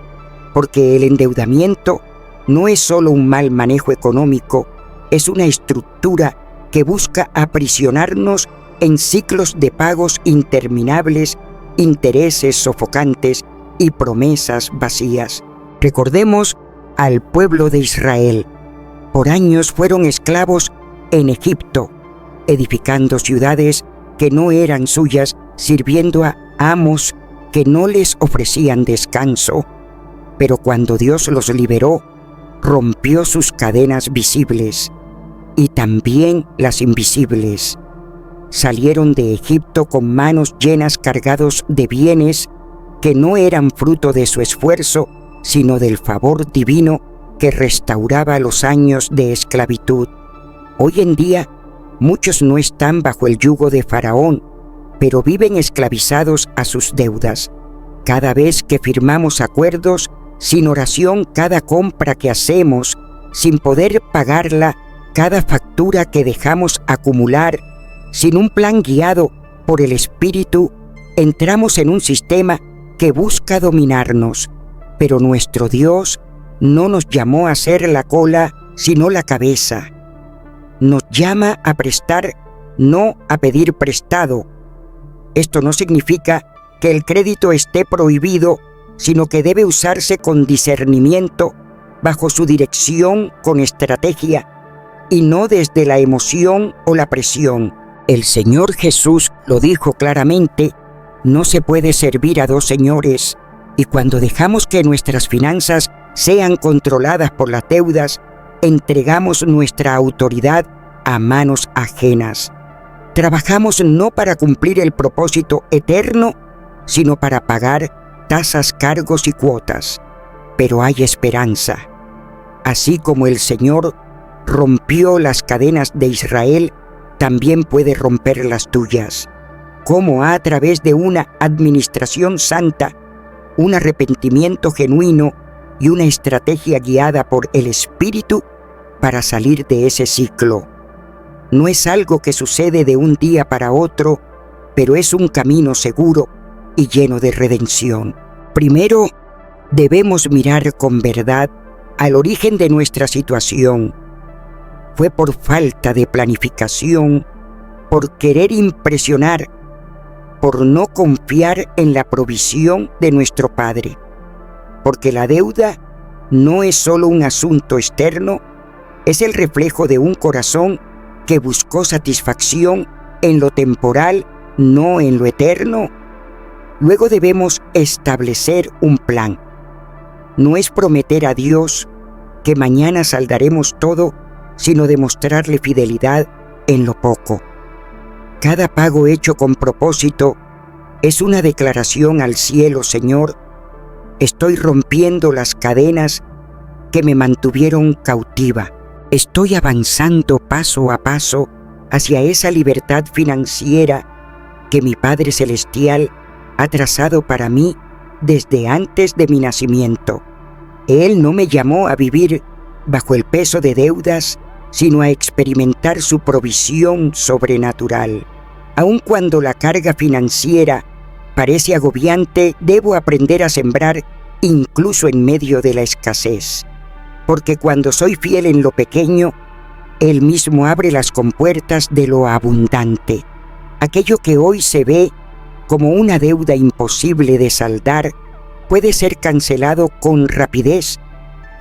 Speaker 1: porque el endeudamiento no es solo un mal manejo económico, es una estructura que busca aprisionarnos en ciclos de pagos interminables, intereses sofocantes y promesas vacías. Recordemos al pueblo de Israel. Por años fueron esclavos en Egipto, edificando ciudades que no eran suyas, sirviendo a amos que no les ofrecían descanso. Pero cuando Dios los liberó, rompió sus cadenas visibles y también las invisibles. Salieron de Egipto con manos llenas, cargados de bienes que no eran fruto de su esfuerzo, sino del favor divino que restauraba los años de esclavitud. Hoy en día, muchos no están bajo el yugo de Faraón, pero viven esclavizados a sus deudas. Cada vez que firmamos acuerdos, sin oración, cada compra que hacemos, sin poder pagarla, cada factura que dejamos acumular, sin un plan guiado por el Espíritu, entramos en un sistema que busca dominarnos. Pero nuestro Dios no nos llamó a ser la cola, sino la cabeza. Nos llama a prestar, no a pedir prestado. Esto no significa que el crédito esté prohibido, sino que debe usarse con discernimiento, bajo su dirección, con estrategia, y no desde la emoción o la presión. El Señor Jesús lo dijo claramente: no se puede servir a dos señores. Y cuando dejamos que nuestras finanzas sean controladas por las deudas, entregamos nuestra autoridad a manos ajenas. Trabajamos no para cumplir el propósito eterno, sino para pagar tasas, cargos y cuotas. Pero hay esperanza. Así como el Señor rompió las cadenas de Israel, también puede romper las tuyas. Como a través de una administración santa, un arrepentimiento genuino y una estrategia guiada por el Espíritu para salir de ese ciclo. No es algo que sucede de un día para otro, pero es un camino seguro y lleno de redención. Primero, debemos mirar con verdad al origen de nuestra situación. Fue por falta de planificación, por querer impresionar, por no confiar en la provisión de nuestro Padre. Porque la deuda no es solo un asunto externo, es el reflejo de un corazón que buscó satisfacción en lo temporal, no en lo eterno. Luego debemos establecer un plan. No es prometer a Dios que mañana saldaremos todo, sino demostrarle fidelidad en lo poco. Cada pago hecho con propósito es una declaración al cielo: Señor, estoy rompiendo las cadenas que me mantuvieron cautiva. Estoy avanzando paso a paso hacia esa libertad financiera que mi Padre Celestial ha trazado para mí desde antes de mi nacimiento. Él no me llamó a vivir bajo el peso de deudas, sino a experimentar su provisión sobrenatural. Aun cuando la carga financiera parece agobiante, debo aprender a sembrar incluso en medio de la escasez. Porque cuando soy fiel en lo pequeño, Él mismo abre las compuertas de lo abundante. Aquello que hoy se ve como una deuda imposible de saldar, puede ser cancelado con rapidez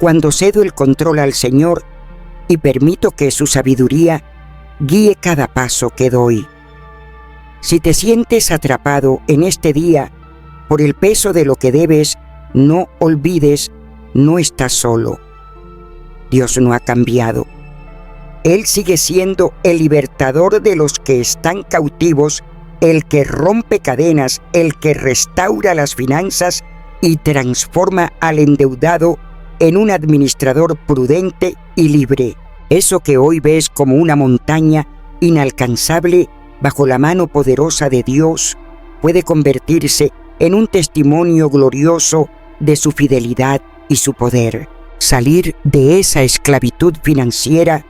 Speaker 1: cuando cedo el control al Señor y permito que su sabiduría guíe cada paso que doy. Si te sientes atrapado en este día por el peso de lo que debes, no olvides, no estás solo. Dios no ha cambiado. Él sigue siendo el libertador de los que están cautivos, el que rompe cadenas, el que restaura las finanzas y transforma al endeudado en un administrador prudente y libre. Eso que hoy ves como una montaña inalcanzable bajo la mano poderosa de Dios puede convertirse en un testimonio glorioso de su fidelidad y su poder. Salir de esa esclavitud financiera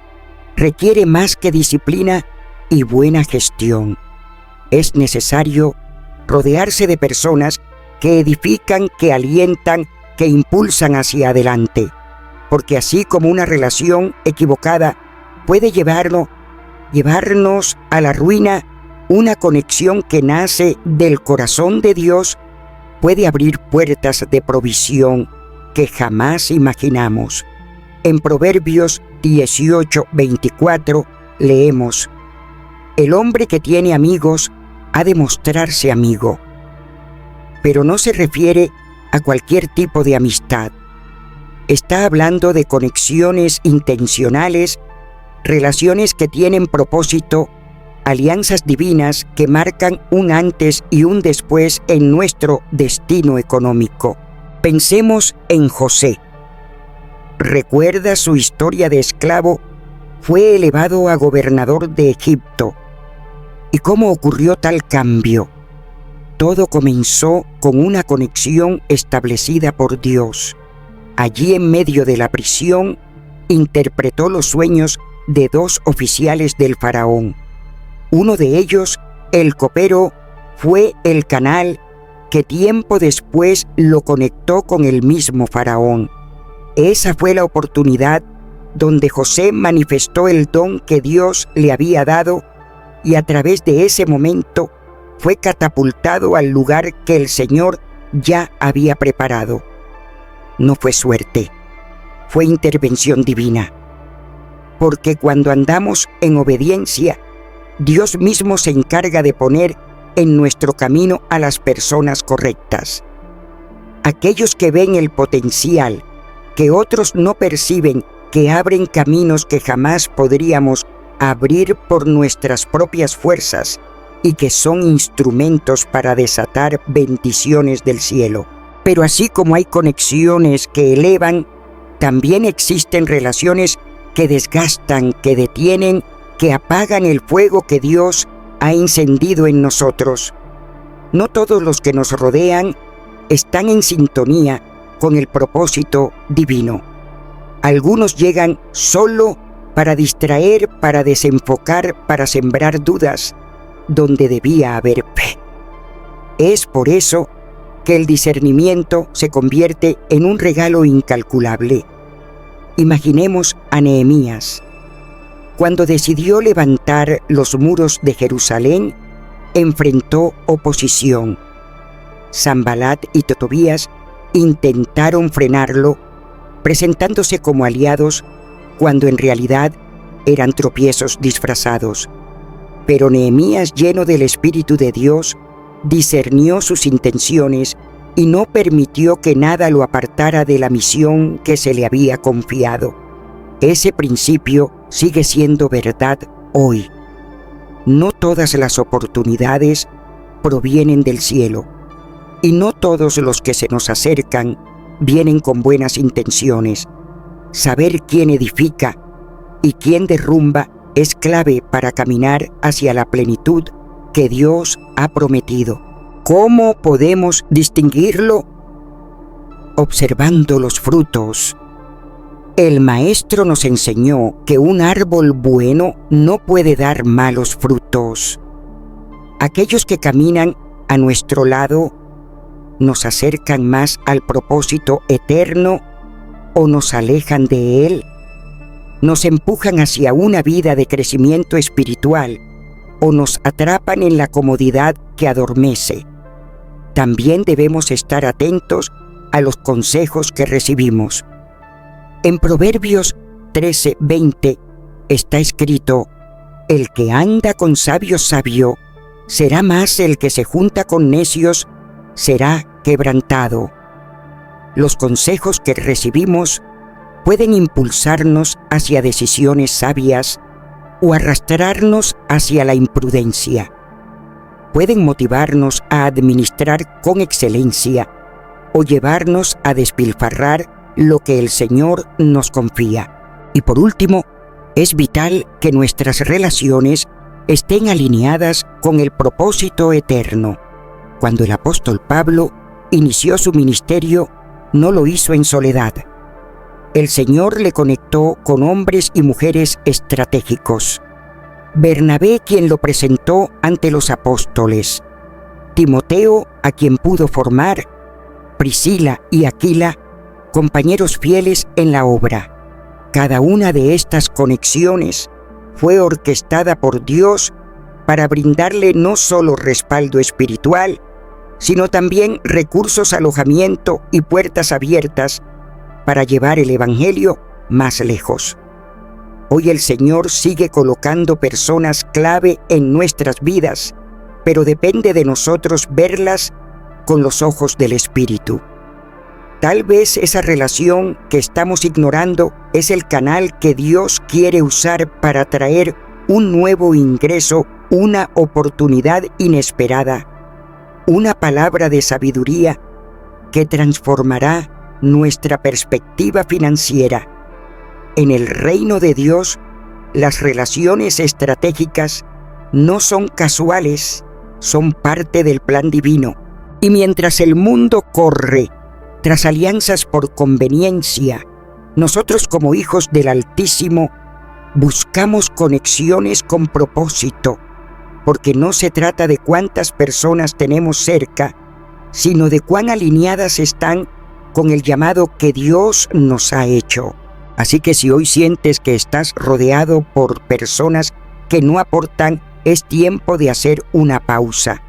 Speaker 1: requiere más que disciplina y buena gestión. Es necesario rodearse de personas que edifican, que alientan, que impulsan hacia adelante. Porque así como una relación equivocada puede llevarnos a la ruina, una conexión que nace del corazón de Dios puede abrir puertas de provisión que jamás imaginamos. En Proverbios 18:24 leemos: el hombre que tiene amigos ha de mostrarse amigo. Pero no se refiere a cualquier tipo de amistad. Está hablando de conexiones intencionales, relaciones que tienen propósito, alianzas divinas que marcan un antes y un después en nuestro destino económico. Pensemos en José. ¿Recuerda su historia de esclavo? Fue elevado a gobernador de Egipto. ¿Y cómo ocurrió tal cambio? Todo comenzó con una conexión establecida por Dios. Allí en medio de la prisión, interpretó los sueños de 2 oficiales del faraón. Uno de ellos, el copero, fue el canal que tiempo después lo conectó con el mismo faraón. Esa fue la oportunidad donde José manifestó el don que Dios le había dado, y a través de ese momento fue catapultado al lugar que el Señor ya había preparado. No fue suerte, fue intervención divina. Porque cuando andamos en obediencia, Dios mismo se encarga de poner en nuestro camino a las personas correctas. Aquellos que ven el potencial que otros no perciben, que abren caminos que jamás podríamos abrir por nuestras propias fuerzas y que son instrumentos para desatar bendiciones del cielo. Pero así como hay conexiones que elevan, también existen relaciones que desgastan, que detienen, que apagan el fuego que Dios ha encendido en nosotros. No todos los que nos rodean están en sintonía con el propósito divino. Algunos llegan solo para distraer, para desenfocar, para sembrar dudas, donde debía haber fe. Es por eso que el discernimiento se convierte en un regalo incalculable. Imaginemos a Nehemías. Cuando decidió levantar los muros de Jerusalén, enfrentó oposición. Sanbalat y Tobías intentaron frenarlo, presentándose como aliados cuando en realidad eran tropiezos disfrazados. Pero Nehemías, lleno del Espíritu de Dios, discernió sus intenciones y no permitió que nada lo apartara de la misión que se le había confiado. Ese principio sigue siendo verdad hoy. No todas las oportunidades provienen del cielo, y no todos los que se nos acercan vienen con buenas intenciones. Saber quién edifica y quién derrumba es clave para caminar hacia la plenitud que Dios ha prometido. ¿Cómo podemos distinguirlo? Observando los frutos. El Maestro nos enseñó que un árbol bueno no puede dar malos frutos. Aquellos que caminan a nuestro lado nos acercan más al propósito eterno o nos alejan de él, nos empujan hacia una vida de crecimiento espiritual o nos atrapan en la comodidad que adormece. También debemos estar atentos a los consejos que recibimos. En Proverbios 13:20 está escrito: el que anda con sabio será más, el que se junta con necios será quebrantado. Los consejos que recibimos pueden impulsarnos hacia decisiones sabias o arrastrarnos hacia la imprudencia. Pueden motivarnos a administrar con excelencia o llevarnos a despilfarrar lo que el Señor nos confía. Y por último, es vital que nuestras relaciones estén alineadas con el propósito eterno. Cuando el apóstol Pablo inició su ministerio, no lo hizo en soledad. El Señor le conectó con hombres y mujeres estratégicos. Bernabé, quien lo presentó ante los apóstoles. Timoteo, a quien pudo formar. Priscila y Aquila, compañeros fieles en la obra. Cada una de estas conexiones fue orquestada por Dios para brindarle no solo respaldo espiritual, sino también recursos, alojamiento y puertas abiertas para llevar el Evangelio más lejos. Hoy el Señor sigue colocando personas clave en nuestras vidas, pero depende de nosotros verlas con los ojos del Espíritu. Tal vez esa relación que estamos ignorando es el canal que Dios quiere usar para traer un nuevo ingreso, una oportunidad inesperada, una palabra de sabiduría que transformará nuestra perspectiva financiera. En el reino de Dios, las relaciones estratégicas no son casuales, son parte del plan divino. Y mientras el mundo corre tras alianzas por conveniencia, nosotros como hijos del Altísimo buscamos conexiones con propósito, porque no se trata de cuántas personas tenemos cerca, sino de cuán alineadas están con el llamado que Dios nos ha hecho. Así que si hoy sientes que estás rodeado por personas que no aportan, es tiempo de hacer una pausa.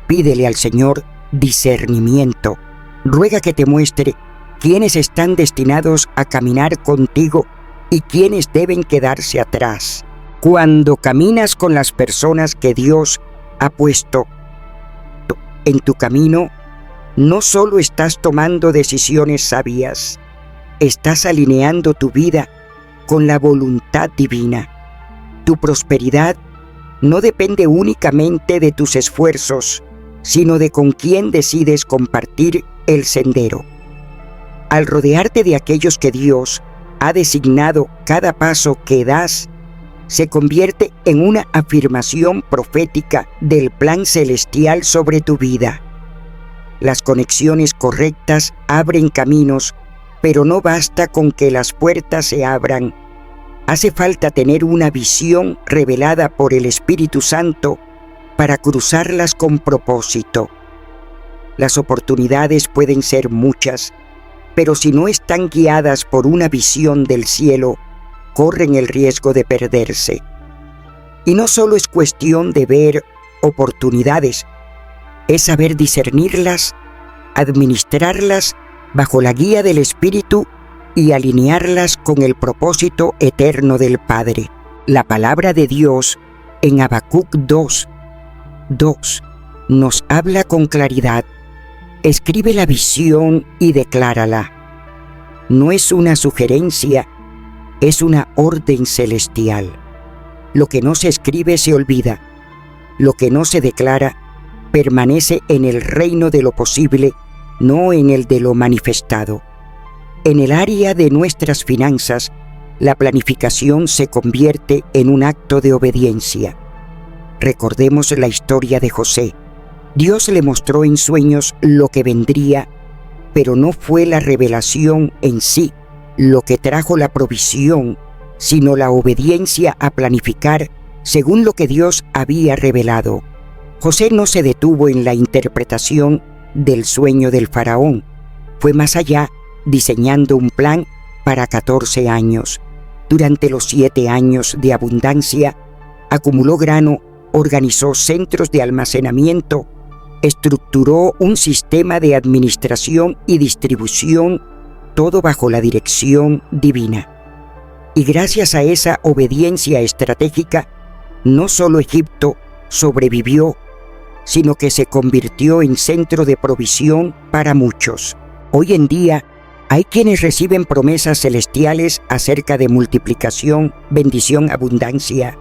Speaker 1: Pídele al Señor discernimiento. Ruega que te muestre quiénes están destinados a caminar contigo y quiénes deben quedarse atrás. Cuando caminas con las personas que Dios ha puesto en tu camino, no solo estás tomando decisiones sabias, estás alineando tu vida con la voluntad divina. Tu prosperidad no depende únicamente de tus esfuerzos, sino de con quién decides compartir el sendero. Al rodearte de aquellos que Dios ha designado, cada paso que das se convierte en una afirmación profética del plan celestial sobre tu vida. Las conexiones correctas abren caminos, pero no basta con que las puertas se abran. Hace falta tener una visión revelada por el Espíritu Santo para cruzarlas con propósito. Las oportunidades pueden ser muchas, pero si no están guiadas por una visión del cielo, corren el riesgo de perderse. Y no solo es cuestión de ver oportunidades, es saber discernirlas, administrarlas bajo la guía del Espíritu y alinearlas con el propósito eterno del Padre. La palabra de Dios en Habacuc 2:2 nos habla con claridad. Escribe la visión y declárala. No es una sugerencia, es una orden celestial. Lo que no se escribe se olvida. Lo que no se declara permanece en el reino de lo posible, no en el de lo manifestado. En el área de nuestras finanzas, la planificación se convierte en un acto de obediencia. Recordemos la historia de José. Dios le mostró en sueños lo que vendría, pero no fue la revelación en sí lo que trajo la provisión, sino la obediencia a planificar según lo que Dios había revelado. José no se detuvo en la interpretación del sueño del faraón. Fue más allá, diseñando un plan para 14 años. Durante los 7 años de abundancia, acumuló grano, organizó centros de almacenamiento, estructuró un sistema de administración y distribución, todo bajo la dirección divina. Y gracias a esa obediencia estratégica, no solo Egipto sobrevivió, sino que se convirtió en centro de provisión para muchos. Hoy en día, hay quienes reciben promesas celestiales acerca de multiplicación, bendición, abundancia.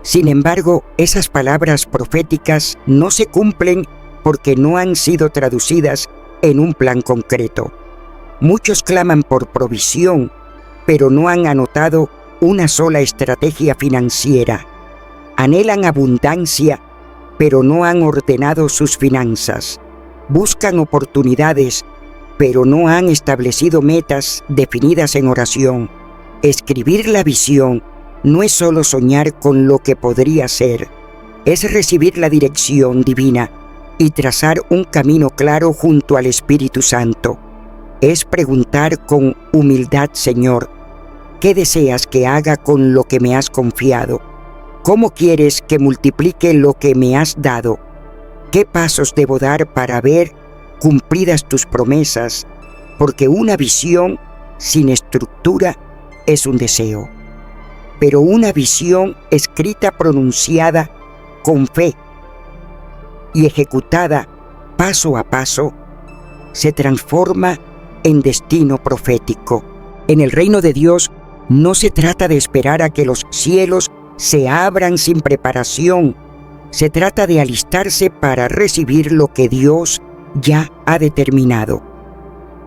Speaker 1: Sin embargo, esas palabras proféticas no se cumplen porque no han sido traducidas en un plan concreto. Muchos claman por provisión, pero no han anotado una sola estrategia financiera. Anhelan abundancia, pero no han ordenado sus finanzas. Buscan oportunidades, pero no han establecido metas definidas en oración. Escribir la visión no es solo soñar con lo que podría ser, es recibir la dirección divina y trazar un camino claro junto al Espíritu Santo. Es preguntar con humildad: Señor, ¿qué deseas que haga con lo que me has confiado? ¿Cómo quieres que multiplique lo que me has dado? ¿Qué pasos debo dar para ver cumplidas tus promesas? Porque una visión sin estructura es un deseo. pero una visión escrita pronunciada con fe y ejecutada paso a paso se transforma en destino profético. En el reino de Dios no se trata de esperar a que los cielos se abran sin preparación. Se trata de alistarse para recibir lo que Dios ya ha determinado.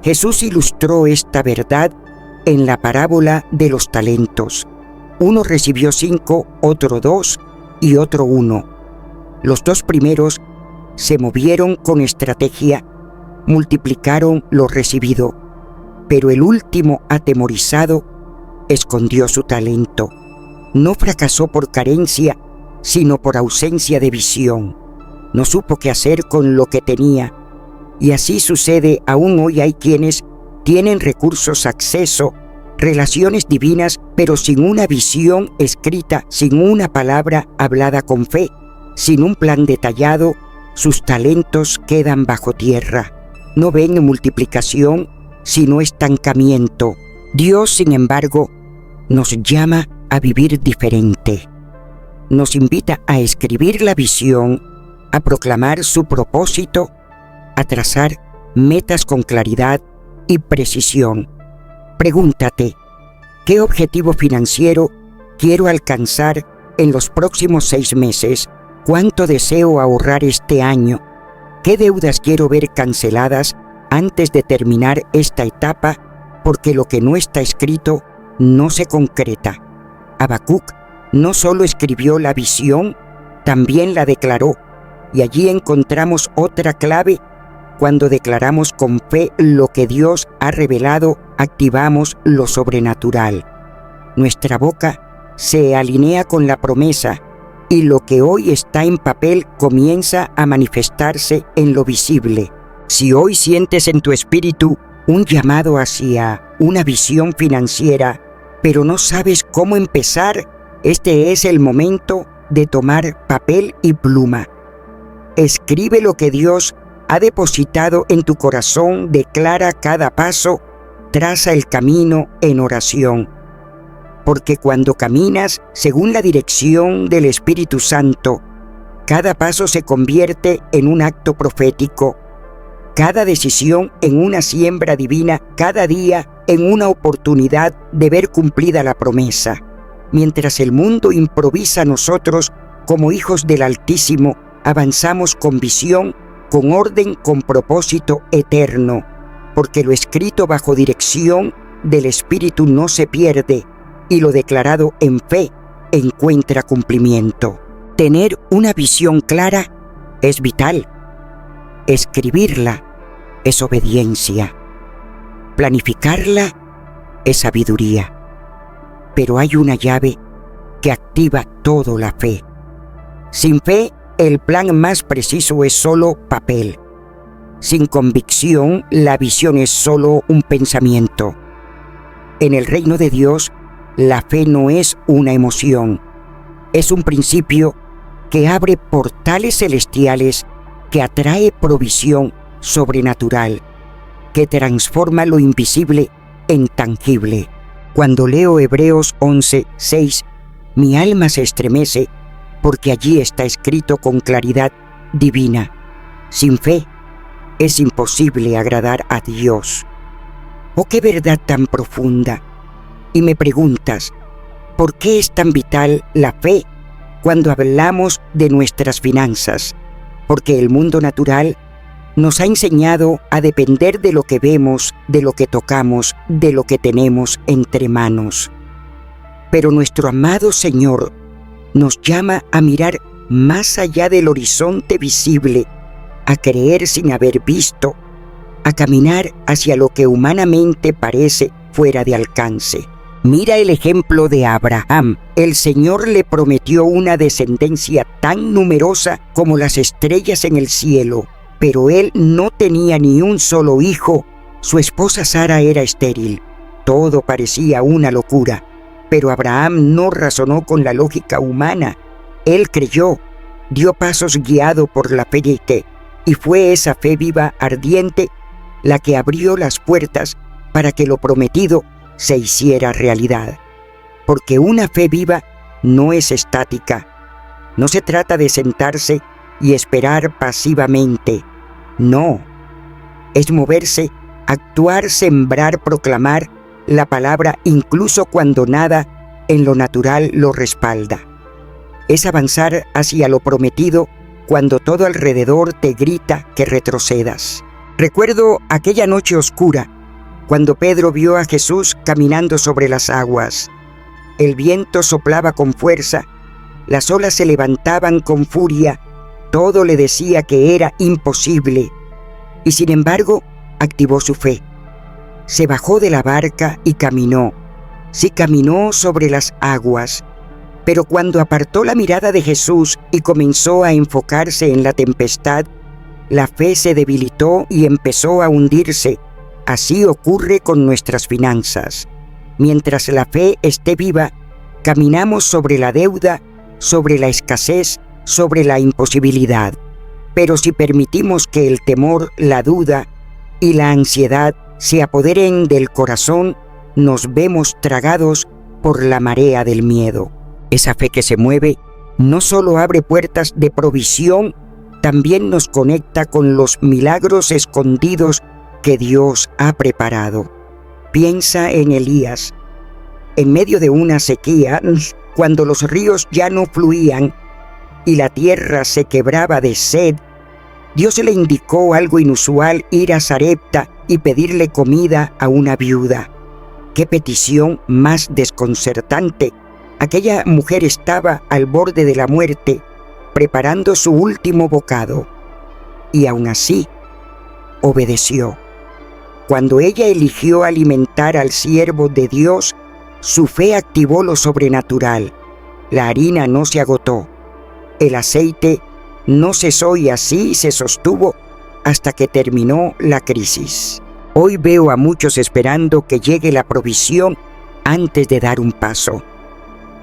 Speaker 1: Jesús ilustró esta verdad en la parábola de los talentos. Uno recibió 5, otro 2 y otro 1. Los 2 primeros se movieron con estrategia, multiplicaron lo recibido, pero el último, atemorizado, escondió su talento. No fracasó por carencia, sino por ausencia de visión. No supo qué hacer con lo que tenía. Y así sucede aún hoy. Hay quienes tienen recursos, acceso, relaciones divinas, pero sin una visión escrita, sin una palabra hablada con fe, sin un plan detallado, sus talentos quedan bajo tierra. No ven multiplicación, sino estancamiento. Dios, sin embargo, nos llama a vivir diferente. Nos invita a escribir la visión, a proclamar su propósito, a trazar metas con claridad y precisión. Pregúntate, ¿qué objetivo financiero quiero alcanzar en los próximos 6 meses? ¿Cuánto deseo ahorrar este año? ¿Qué deudas quiero ver canceladas antes de terminar esta etapa? Porque lo que no está escrito no se concreta. Habacuc no solo escribió la visión, también la declaró, y allí encontramos otra clave. Cuando declaramos con fe lo que Dios ha revelado, activamos lo sobrenatural. Nuestra boca se alinea con la promesa, y lo que hoy está en papel comienza a manifestarse en lo visible. Si hoy sientes en tu espíritu un llamado hacia una visión financiera, pero no sabes cómo empezar, este es el momento de tomar papel y pluma. Escribe lo que Dios ha depositado en tu corazón, declara cada paso, traza el camino en oración. Porque cuando caminas según la dirección del Espíritu Santo, cada paso se convierte en un acto profético, cada decisión en una siembra divina, cada día en una oportunidad de ver cumplida la promesa. Mientras el mundo improvisa, nosotros, como hijos del Altísimo, avanzamos con visión, con orden, con propósito eterno, porque lo escrito bajo dirección del Espíritu no se pierde, y lo declarado en fe encuentra cumplimiento. Tener una visión clara es vital. Escribirla es obediencia. Planificarla es sabiduría. Pero hay una llave que activa todo la fe. Sin fe, el plan más preciso es solo papel. Sin convicción, la visión es solo un pensamiento. En el reino de Dios, la fe no es una emoción. Es un principio que abre portales celestiales, que atrae provisión sobrenatural, que transforma lo invisible en tangible. Cuando leo Hebreos 11:6, mi alma se estremece porque allí está escrito con claridad divina: sin fe es imposible agradar a Dios. ¡Oh, qué verdad tan profunda! Y me preguntas, ¿por qué es tan vital la fe cuando hablamos de nuestras finanzas? Porque el mundo natural nos ha enseñado a depender de lo que vemos, de lo que tocamos, de lo que tenemos entre manos. Pero nuestro amado Señor nos llama a mirar más allá del horizonte visible, a creer sin haber visto, a caminar hacia lo que humanamente parece fuera de alcance. Mira el ejemplo de Abraham. El Señor le prometió una descendencia tan numerosa como las estrellas en el cielo, pero él no tenía ni un solo hijo. Su esposa Sara era estéril. Todo parecía una locura, pero Abraham no razonó con la lógica humana. Él creyó, dio pasos guiado por la fe y fue esa fe viva, ardiente, la que abrió las puertas para que lo prometido se hiciera realidad. porque una fe viva no es estática. No se trata de sentarse y esperar pasivamente. No, es moverse, actuar, sembrar, proclamar la palabra incluso cuando nada en lo natural lo respalda. Es avanzar hacia lo prometido cuando todo alrededor te grita que retrocedas. Recuerdo aquella noche oscura, cuando Pedro vio a Jesús caminando sobre las aguas. El viento soplaba con fuerza, las olas se levantaban con furia, todo le decía que era imposible, y sin embargo activó su fe. Se bajó de la barca y caminó. Sí, caminó sobre las aguas, pero cuando apartó la mirada de Jesús y comenzó a enfocarse en la tempestad, la fe se debilitó y empezó a hundirse. Así ocurre con nuestras finanzas. Mientras la fe esté viva, caminamos sobre la deuda, sobre la escasez, sobre la imposibilidad. Pero si permitimos que el temor, la duda y la ansiedad se apoderen del corazón, nos vemos tragados por la marea del miedo. Esa fe que se mueve no solo abre puertas de provisión, también nos conecta con los milagros escondidos que Dios ha preparado. Piensa en Elías. En medio de una sequía, cuando los ríos ya no fluían y la tierra se quebraba de sed, Dios le indicó algo inusual: ir a Sarepta y pedirle comida a una viuda. ¡Qué petición más desconcertante! Aquella mujer estaba al borde de la muerte, preparando su último bocado, y aún así obedeció. Cuando ella eligió alimentar al siervo de Dios, su fe activó lo sobrenatural. La harina no se agotó, el aceite no cesó y así se sostuvo hasta que terminó la crisis. Hoy veo a muchos esperando que llegue la provisión antes de dar un paso.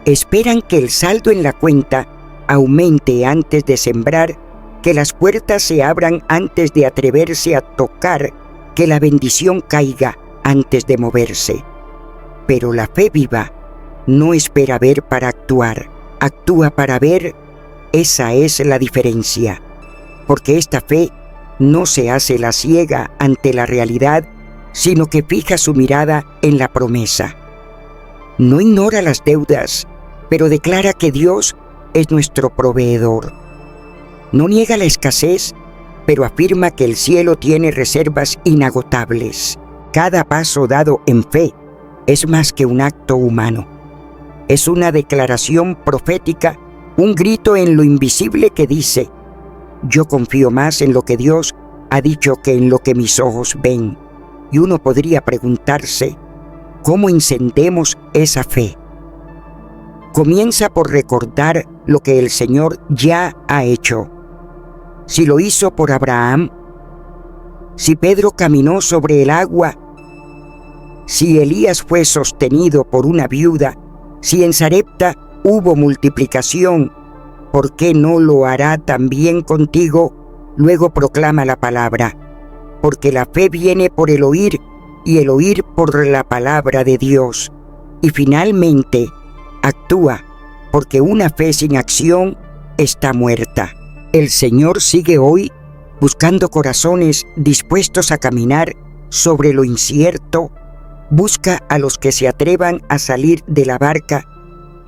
Speaker 1: Esperan que el saldo en la cuenta aumente antes de sembrar, que las puertas se abran antes de atreverse a tocar, que la bendición caiga antes de moverse. Pero la fe viva no espera ver para actuar, actúa para ver. Esa es la diferencia, porque esta fe no se hace la ciega ante la realidad, sino que fija su mirada en la promesa. No ignora las deudas, pero declara que Dios es nuestro proveedor. No niega la escasez, pero afirma que el cielo tiene reservas inagotables. Cada paso dado en fe es más que un acto humano. Es una declaración profética, un grito en lo invisible que dice: yo confío más en lo que Dios ha dicho que en lo que mis ojos ven. Y uno podría preguntarse, ¿cómo encendemos esa fe? Comienza por recordar lo que el Señor ya ha hecho. Si lo hizo por Abraham, si Pedro caminó sobre el agua, si Elías fue sostenido por una viuda, si en Sarepta hubo multiplicación, ¿por qué no lo hará también contigo? Luego proclama la palabra, porque la fe viene por el oír y el oír por la palabra de Dios. Y finalmente, actúa, porque una fe sin acción está muerta. El Señor sigue hoy buscando corazones dispuestos a caminar sobre lo incierto. Busca a los que se atrevan a salir de la barca,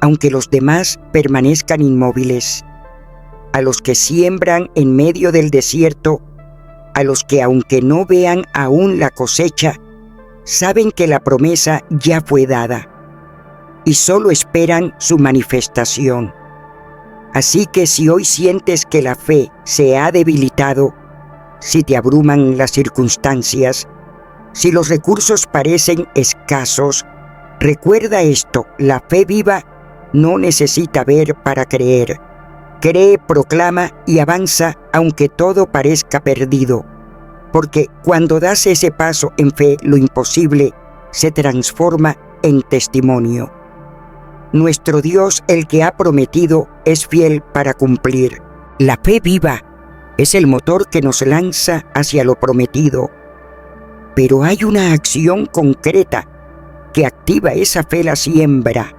Speaker 1: aunque los demás permanezcan inmóviles. A los que siembran en medio del desierto, a los que, aunque no vean aún la cosecha, saben que la promesa ya fue dada y solo esperan su manifestación. Así que si hoy sientes que la fe se ha debilitado, si te abruman las circunstancias, si los recursos parecen escasos, recuerda esto: la fe viva no necesita ver para creer. Cree, proclama y avanza aunque todo parezca perdido, porque cuando das ese paso en fe, lo imposible se transforma en testimonio. Nuestro Dios, el que ha prometido, es fiel para cumplir. La fe viva es el motor que nos lanza hacia lo prometido, pero hay una acción concreta que activa esa fe: la siembra.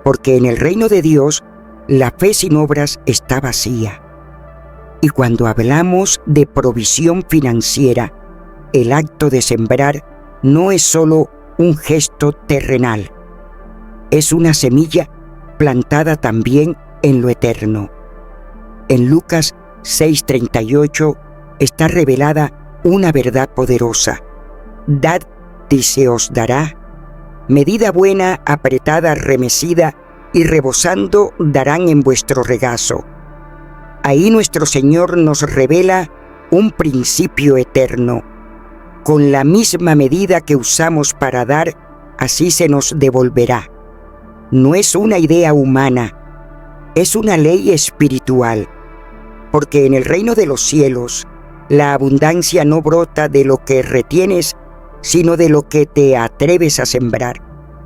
Speaker 1: porque en el reino de Dios la fe sin obras está vacía. Y cuando hablamos de provisión financiera, el acto de sembrar no es solo un gesto terrenal, es una semilla plantada también en lo eterno. En Lucas 6:38 está revelada una verdad poderosa. Dad y se os dará, medida buena, apretada, remecida y rebosando darán en vuestro regazo. Ahí nuestro Señor nos revela un principio eterno. Con la misma medida que usamos para dar, así se nos devolverá. No es una idea humana, es una ley espiritual, porque en el reino de los cielos, la abundancia no brota de lo que retienes, sino de lo que te atreves a sembrar.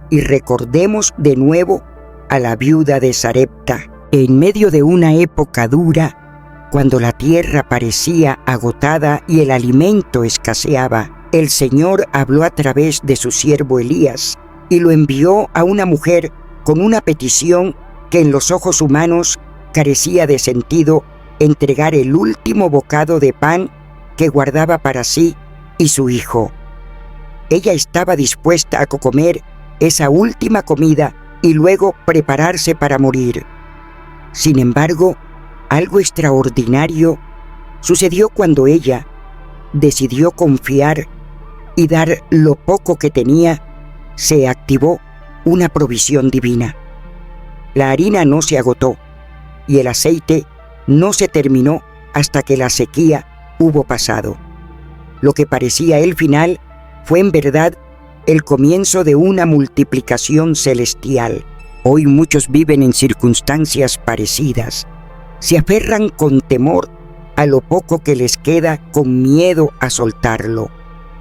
Speaker 1: Y recordemos de nuevo a la viuda de Sarepta. En medio de una época dura, cuando la tierra parecía agotada y el alimento escaseaba, el Señor habló a través de su siervo Elías y lo envió a una mujer con una petición que en los ojos humanos carecía de sentido: entregar el último bocado de pan que guardaba para sí y su hijo. Ella estaba dispuesta a comer esa última comida y luego prepararse para morir. Sin embargo, algo extraordinario sucedió cuando ella decidió confiar y dar lo poco que tenía. Se activó una provisión divina. La harina no se agotó y el aceite no se terminó hasta que la sequía hubo pasado. Lo que parecía el final fue en verdad el comienzo de una multiplicación celestial. Hoy muchos viven en circunstancias parecidas. Se aferran con temor a lo poco que les queda, con miedo a soltarlo.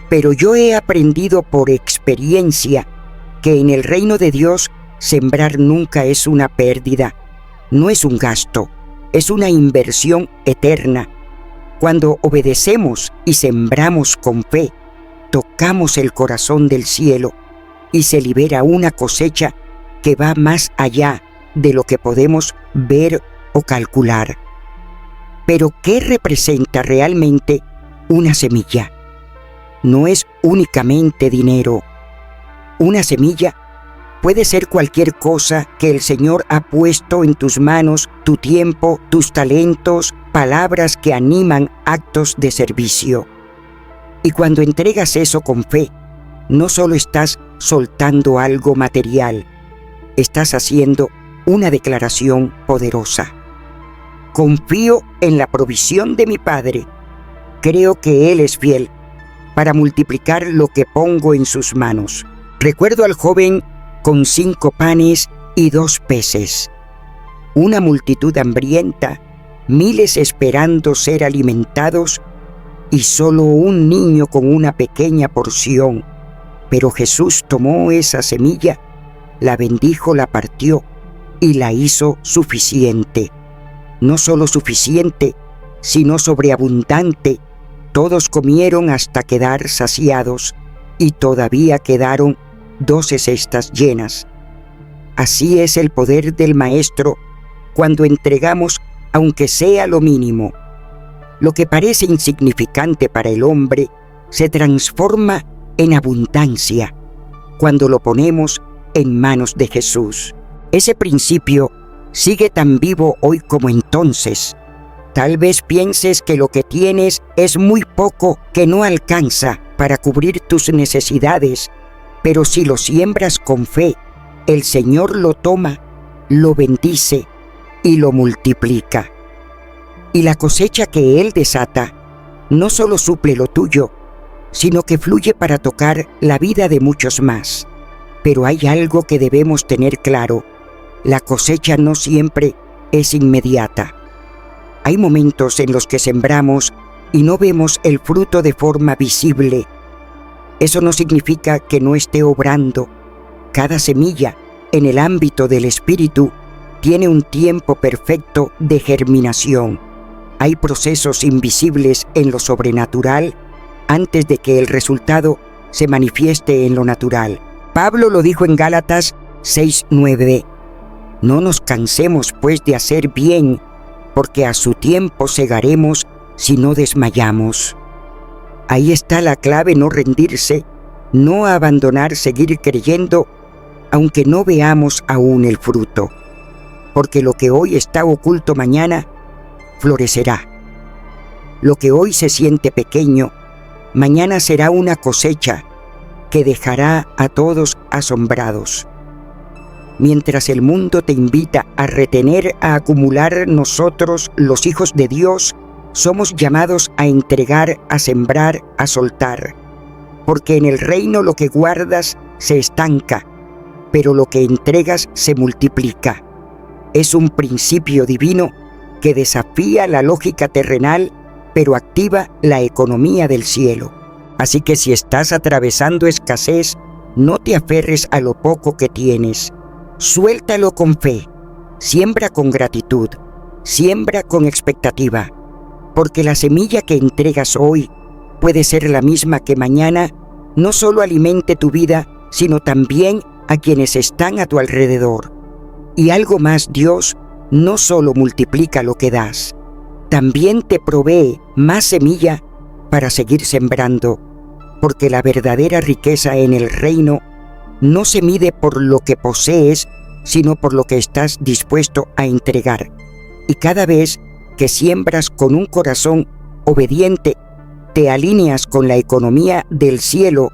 Speaker 1: Pero yo he aprendido por experiencia que en el reino de Dios sembrar nunca es una pérdida, no es un gasto, es una inversión eterna. Cuando obedecemos y sembramos con fe, tocamos el corazón del cielo y se libera una cosecha que va más allá de lo que podemos ver o calcular. Pero ¿qué representa realmente una semilla? No es únicamente dinero. Una semilla puede ser cualquier cosa que el Señor ha puesto en tus manos: tu tiempo, tus talentos, palabras que animan actos de servicio. Y cuando entregas eso con fe, no solo estás soltando algo material, estás haciendo una declaración poderosa. Confío en la provisión de mi Padre. Creo que Él es fiel para multiplicar lo que pongo en sus manos. Recuerdo al joven con 5 panes y 2 peces. Una multitud hambrienta, miles esperando ser alimentados y solo un niño con una pequeña porción. Pero Jesús tomó esa semilla, la bendijo, la partió y la hizo suficiente. No solo suficiente, sino sobreabundante. Todos comieron hasta quedar saciados y todavía quedaron 12 cestas llenas. Así es el poder del Maestro cuando entregamos, aunque sea lo mínimo. Lo que parece insignificante para el hombre se transforma en abundancia cuando lo ponemos en manos de Jesús. Ese principio sigue tan vivo hoy como entonces. Tal vez pienses que lo que tienes es muy poco, que no alcanza para cubrir tus necesidades, pero si lo siembras con fe, el Señor lo toma, lo bendice y lo multiplica. Y la cosecha que Él desata no solo suple lo tuyo, sino que fluye para tocar la vida de muchos más. Pero hay algo que debemos tener claro: la cosecha no siempre es inmediata. Hay momentos en los que sembramos y no vemos el fruto de forma visible. Eso no significa que no esté obrando. Cada semilla en el ámbito del espíritu tiene un tiempo perfecto de germinación. Hay procesos invisibles en lo sobrenatural antes de que el resultado se manifieste en lo natural. Pablo lo dijo en Gálatas 6:9: No nos cansemos pues de hacer bien, porque a su tiempo segaremos si no desmayamos. Ahí está la clave: no rendirse, no abandonar, seguir creyendo, aunque no veamos aún el fruto, porque lo que hoy está oculto mañana florecerá. Lo que hoy se siente pequeño, mañana será una cosecha que dejará a todos asombrados. Mientras el mundo te invita a retener, a acumular, nosotros, los hijos de Dios, somos llamados a entregar, a sembrar, a soltar. Porque en el reino lo que guardas se estanca, pero lo que entregas se multiplica. Es un principio divino que desafía la lógica terrenal, pero activa la economía del cielo. Así que si estás atravesando escasez, no te aferres a lo poco que tienes. Suéltalo con fe, siembra con gratitud, siembra con expectativa, porque la semilla que entregas hoy puede ser la misma que mañana no solo alimente tu vida, sino también a quienes están a tu alrededor. Y algo más, Dios no solo multiplica lo que das, también te provee más semilla para seguir sembrando, porque la verdadera riqueza en el reino no se mide por lo que posees, sino por lo que estás dispuesto a entregar. Y cada vez que siembras con un corazón obediente, te alineas con la economía del cielo,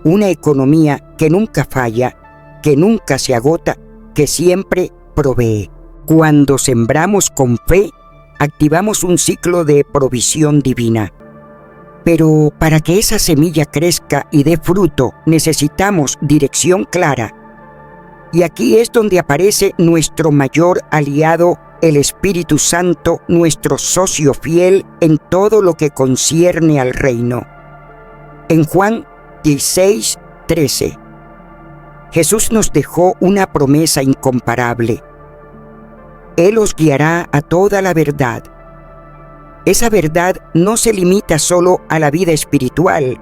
Speaker 1: una economía que nunca falla, que nunca se agota, que siempre provee. Cuando sembramos con fe, activamos un ciclo de provisión divina. Pero para que esa semilla crezca y dé fruto, necesitamos dirección clara. Y aquí es donde aparece nuestro mayor aliado, el Espíritu Santo, nuestro socio fiel en todo lo que concierne al reino. En Juan 16:13, Jesús nos dejó una promesa incomparable. Él os guiará a toda la verdad. Esa verdad no se limita solo a la vida espiritual,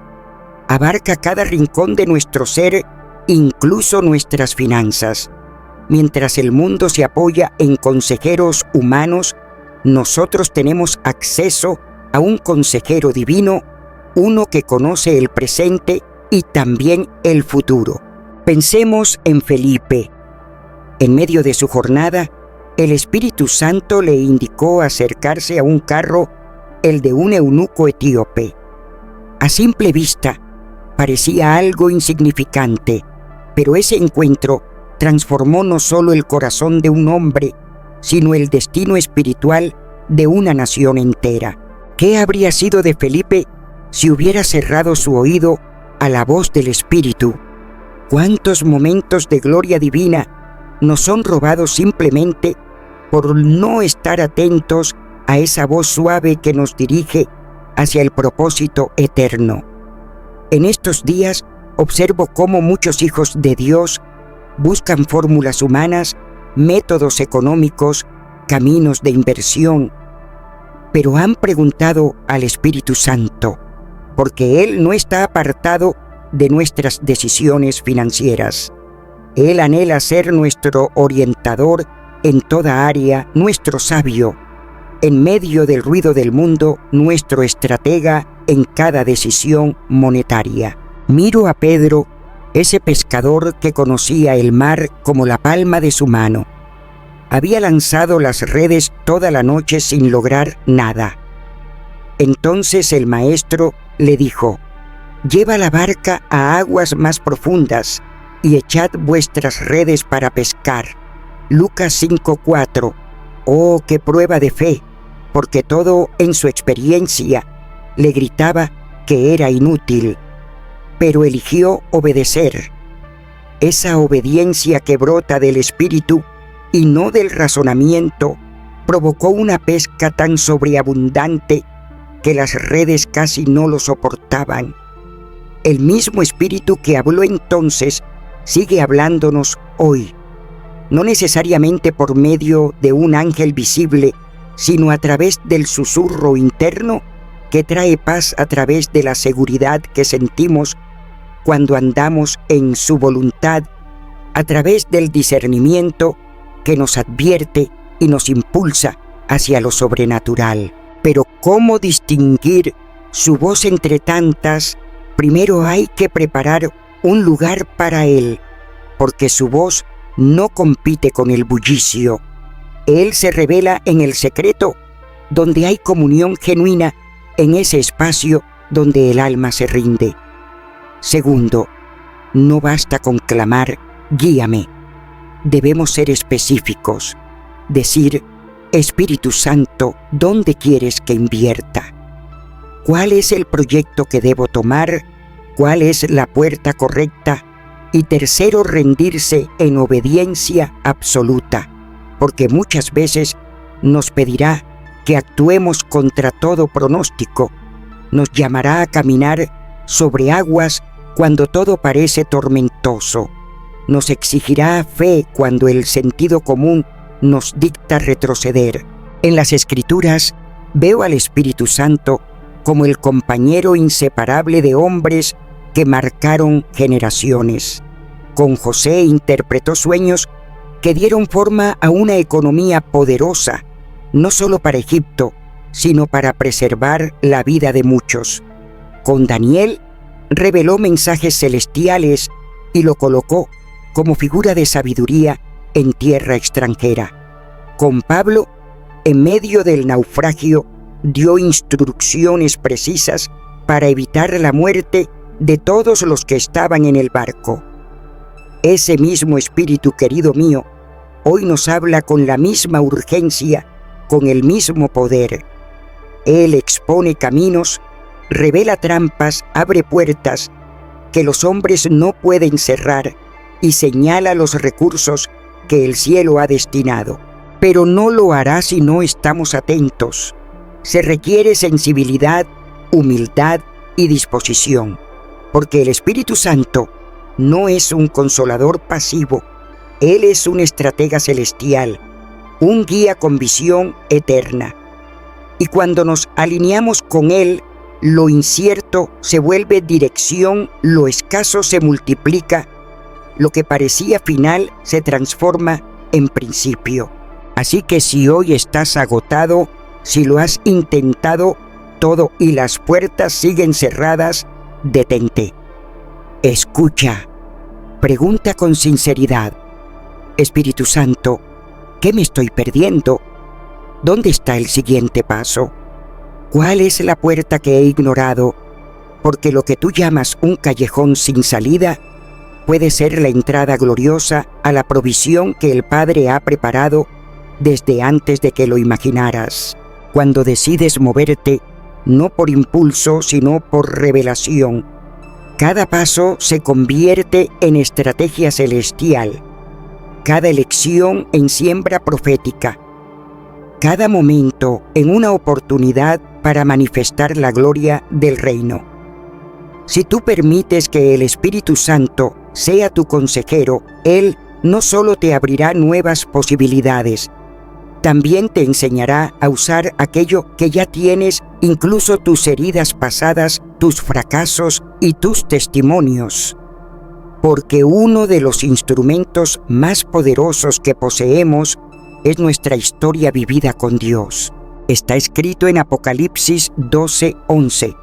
Speaker 1: abarca cada rincón de nuestro ser, incluso nuestras finanzas. Mientras el mundo se apoya en consejeros humanos, nosotros tenemos acceso a un consejero divino, uno que conoce el presente y también el futuro. Pensemos en Felipe. En medio de su jornada, el Espíritu Santo le indicó acercarse a un carro, el de un eunuco etíope. A simple vista, parecía algo insignificante, pero ese encuentro transformó no solo el corazón de un hombre, sino el destino espiritual de una nación entera. ¿Qué habría sido de Felipe si hubiera cerrado su oído a la voz del Espíritu? ¿Cuántos momentos de gloria divina nos son robados simplemente por no estar atentos a esa voz suave que nos dirige hacia el propósito eterno? En estos días observo cómo muchos hijos de Dios buscan fórmulas humanas, métodos económicos, caminos de inversión, pero han preguntado al Espíritu Santo, porque Él no está apartado de nuestras decisiones financieras. Él anhela ser nuestro orientador en toda área, nuestro sabio, en medio del ruido del mundo, nuestro estratega en cada decisión monetaria. Miro a Pedro, ese pescador que conocía el mar como la palma de su mano. Había lanzado las redes toda la noche sin lograr nada. Entonces el maestro le dijo: «Lleva la barca a aguas más profundas y echad vuestras redes para pescar». Lucas 5:4. Oh, qué prueba de fe, porque todo en su experiencia le gritaba que era inútil, pero eligió obedecer. Esa obediencia que brota del espíritu y no del razonamiento provocó una pesca tan sobreabundante que las redes casi no lo soportaban. El mismo espíritu que habló entonces sigue hablándonos hoy, no necesariamente por medio de un ángel visible, sino a través del susurro interno que trae paz a través de la seguridad que sentimos cuando andamos en su voluntad, a través del discernimiento que nos advierte y nos impulsa hacia lo sobrenatural. Pero ¿cómo distinguir su voz entre tantas? Primero hay que preparar un lugar para Él, porque su voz no compite con el bullicio. Él se revela en el secreto, donde hay comunión genuina, en ese espacio donde el alma se rinde. Segundo, no basta con clamar, guíame. Debemos ser específicos, decir, Espíritu Santo, ¿dónde quieres que invierta? ¿Cuál es el proyecto que debo tomar? ¿Cuál es la puerta correcta? Y tercero, rendirse en obediencia absoluta, porque muchas veces nos pedirá que actuemos contra todo pronóstico, nos llamará a caminar sobre aguas cuando todo parece tormentoso, nos exigirá fe cuando el sentido común nos dicta retroceder. En las Escrituras veo al Espíritu Santo como el compañero inseparable de hombres que marcaron generaciones. Con José interpretó sueños que dieron forma a una economía poderosa, no solo para Egipto, sino para preservar la vida de muchos. Con Daniel reveló mensajes celestiales y lo colocó como figura de sabiduría en tierra extranjera. Con Pablo, en medio del naufragio, dio instrucciones precisas para evitar la muerte de todos los que estaban en el barco. Ese mismo Espíritu, querido mío, hoy nos habla con la misma urgencia, con el mismo poder. Él expone caminos, revela trampas, abre puertas que los hombres no pueden cerrar y señala los recursos que el cielo ha destinado. Pero no lo hará si no estamos atentos. Se requiere sensibilidad, humildad y disposición, porque el Espíritu Santo no es un consolador pasivo. Él es un estratega celestial, un guía con visión eterna. Y cuando nos alineamos con Él, lo incierto se vuelve dirección, lo escaso se multiplica, lo que parecía final se transforma en principio. Así que si hoy estás agotado, si lo has intentado todo y las puertas siguen cerradas, detente. Escucha. Pregunta con sinceridad. Espíritu Santo, ¿qué me estoy perdiendo? ¿Dónde está el siguiente paso? ¿Cuál es la puerta que he ignorado? Porque lo que tú llamas un callejón sin salida puede ser la entrada gloriosa a la provisión que el Padre ha preparado desde antes de que lo imaginaras. Cuando decides moverte, no por impulso, sino por revelación, cada paso se convierte en estrategia celestial, cada elección en siembra profética, cada momento en una oportunidad para manifestar la gloria del reino. Si tú permites que el Espíritu Santo sea tu consejero, Él no solo te abrirá nuevas posibilidades, también te enseñará a usar aquello que ya tienes, incluso tus heridas pasadas, tus fracasos y tus testimonios. Porque uno de los instrumentos más poderosos que poseemos es nuestra historia vivida con Dios. Está escrito en Apocalipsis 12:11,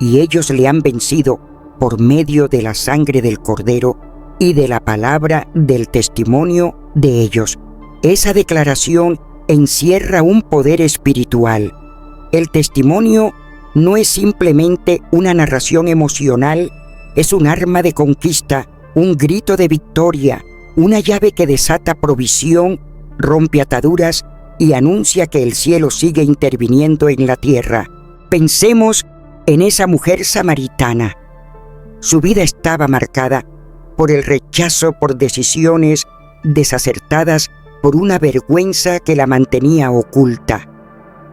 Speaker 1: y ellos le han vencido por medio de la sangre del Cordero y de la palabra del testimonio de ellos. Esa declaración encierra un poder espiritual. El testimonio no es simplemente una narración emocional, es un arma de conquista, un grito de victoria, una llave que desata provisión, rompe ataduras y anuncia que el cielo sigue interviniendo en la tierra. Pensemos en esa mujer samaritana. Su vida estaba marcada por el rechazo, por decisiones desacertadas, por una vergüenza que la mantenía oculta.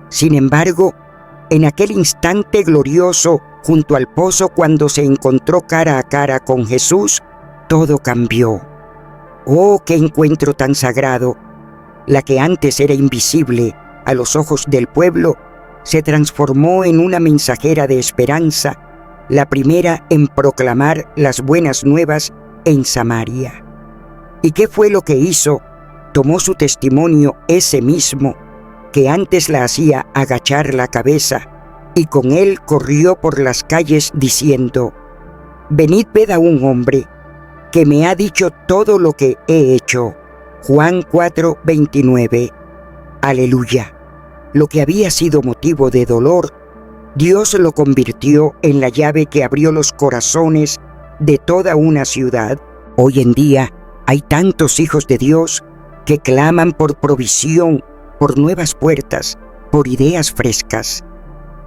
Speaker 1: Sin embargo, en aquel instante glorioso junto al pozo, cuando se encontró cara a cara con Jesús, todo cambió. ¡Oh, qué encuentro tan sagrado! La que antes era invisible a los ojos del pueblo, se transformó en una mensajera de esperanza, la primera en proclamar las buenas nuevas en Samaria. ¿Y qué fue lo que hizo? tomó su testimonio ese mismo, que antes la hacía agachar la cabeza, y con él corrió por las calles diciendo: «Venid, ved a un hombre que me ha dicho todo lo que he hecho». Juan 4:29. Aleluya. Lo que había sido motivo de dolor, Dios lo convirtió en la llave que abrió los corazones de toda una ciudad. Hoy en día hay tantos hijos de Dios que claman por provisión, por nuevas puertas, por ideas frescas.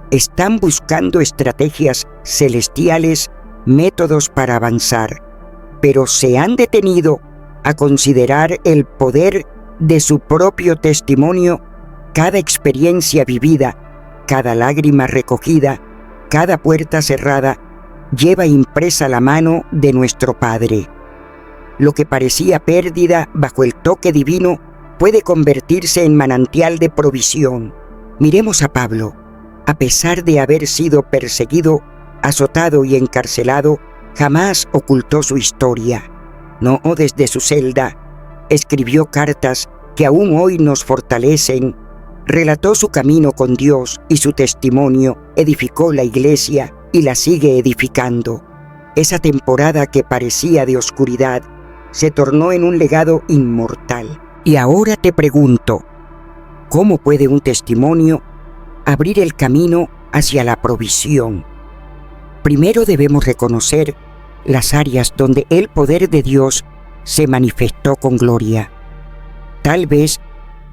Speaker 1: Están buscando estrategias celestiales, métodos para avanzar, pero se han detenido a considerar el poder de su propio testimonio. Cada experiencia vivida, cada lágrima recogida, cada puerta cerrada, lleva impresa la mano de nuestro Padre. Lo que parecía pérdida bajo el toque divino puede convertirse en manantial de provisión. Miremos a Pablo. A pesar de haber sido perseguido, azotado y encarcelado, jamás ocultó su historia. No, desde su celda, escribió cartas que aún hoy nos fortalecen. Relató su camino con Dios y su testimonio edificó la iglesia y la sigue edificando. Esa temporada que parecía de oscuridad se tornó en un legado inmortal. Y ahora te pregunto, ¿cómo puede un testimonio abrir el camino hacia la provisión? Primero debemos reconocer las áreas donde el poder de Dios se manifestó con gloria. Tal vez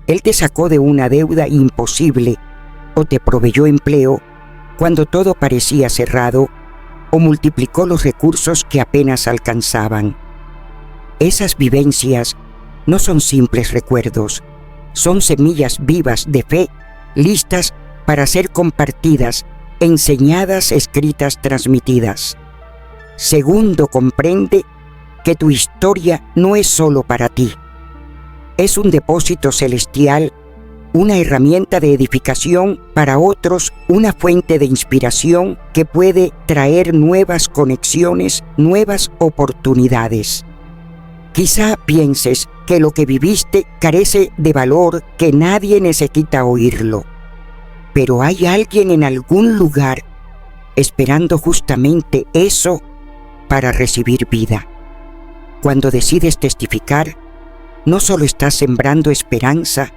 Speaker 1: Él te sacó de una deuda imposible o te proveyó empleo cuando todo parecía cerrado o multiplicó los recursos que apenas alcanzaban. Esas vivencias no son simples recuerdos, son semillas vivas de fe listas para ser compartidas, enseñadas, escritas, transmitidas. Segundo, comprende que tu historia no es solo para ti. Es un depósito celestial, una herramienta de edificación para otros, una fuente de inspiración que puede traer nuevas conexiones, nuevas oportunidades. Quizá pienses que lo que viviste carece de valor, que nadie necesita oírlo. Pero hay alguien en algún lugar esperando justamente eso para recibir vida. Cuando decides testificar, no solo estás sembrando esperanza,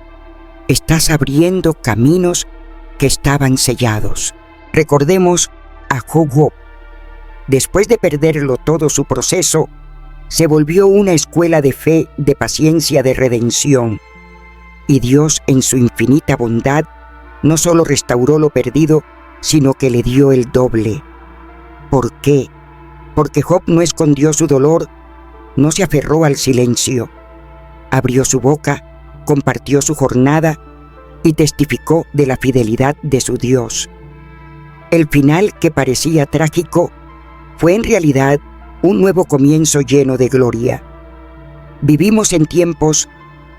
Speaker 1: estás abriendo caminos que estaban sellados. Recordemos a Job. Después de perderlo todo su proceso, se volvió una escuela de fe, de paciencia, de redención. Y Dios, en su infinita bondad, no solo restauró lo perdido, sino que le dio el doble. ¿Por qué? Porque Job no escondió su dolor, no se aferró al silencio. Abrió su boca, compartió su jornada y testificó de la fidelidad de su Dios. El final, que parecía trágico, fue en realidad un nuevo comienzo lleno de gloria. Vivimos en tiempos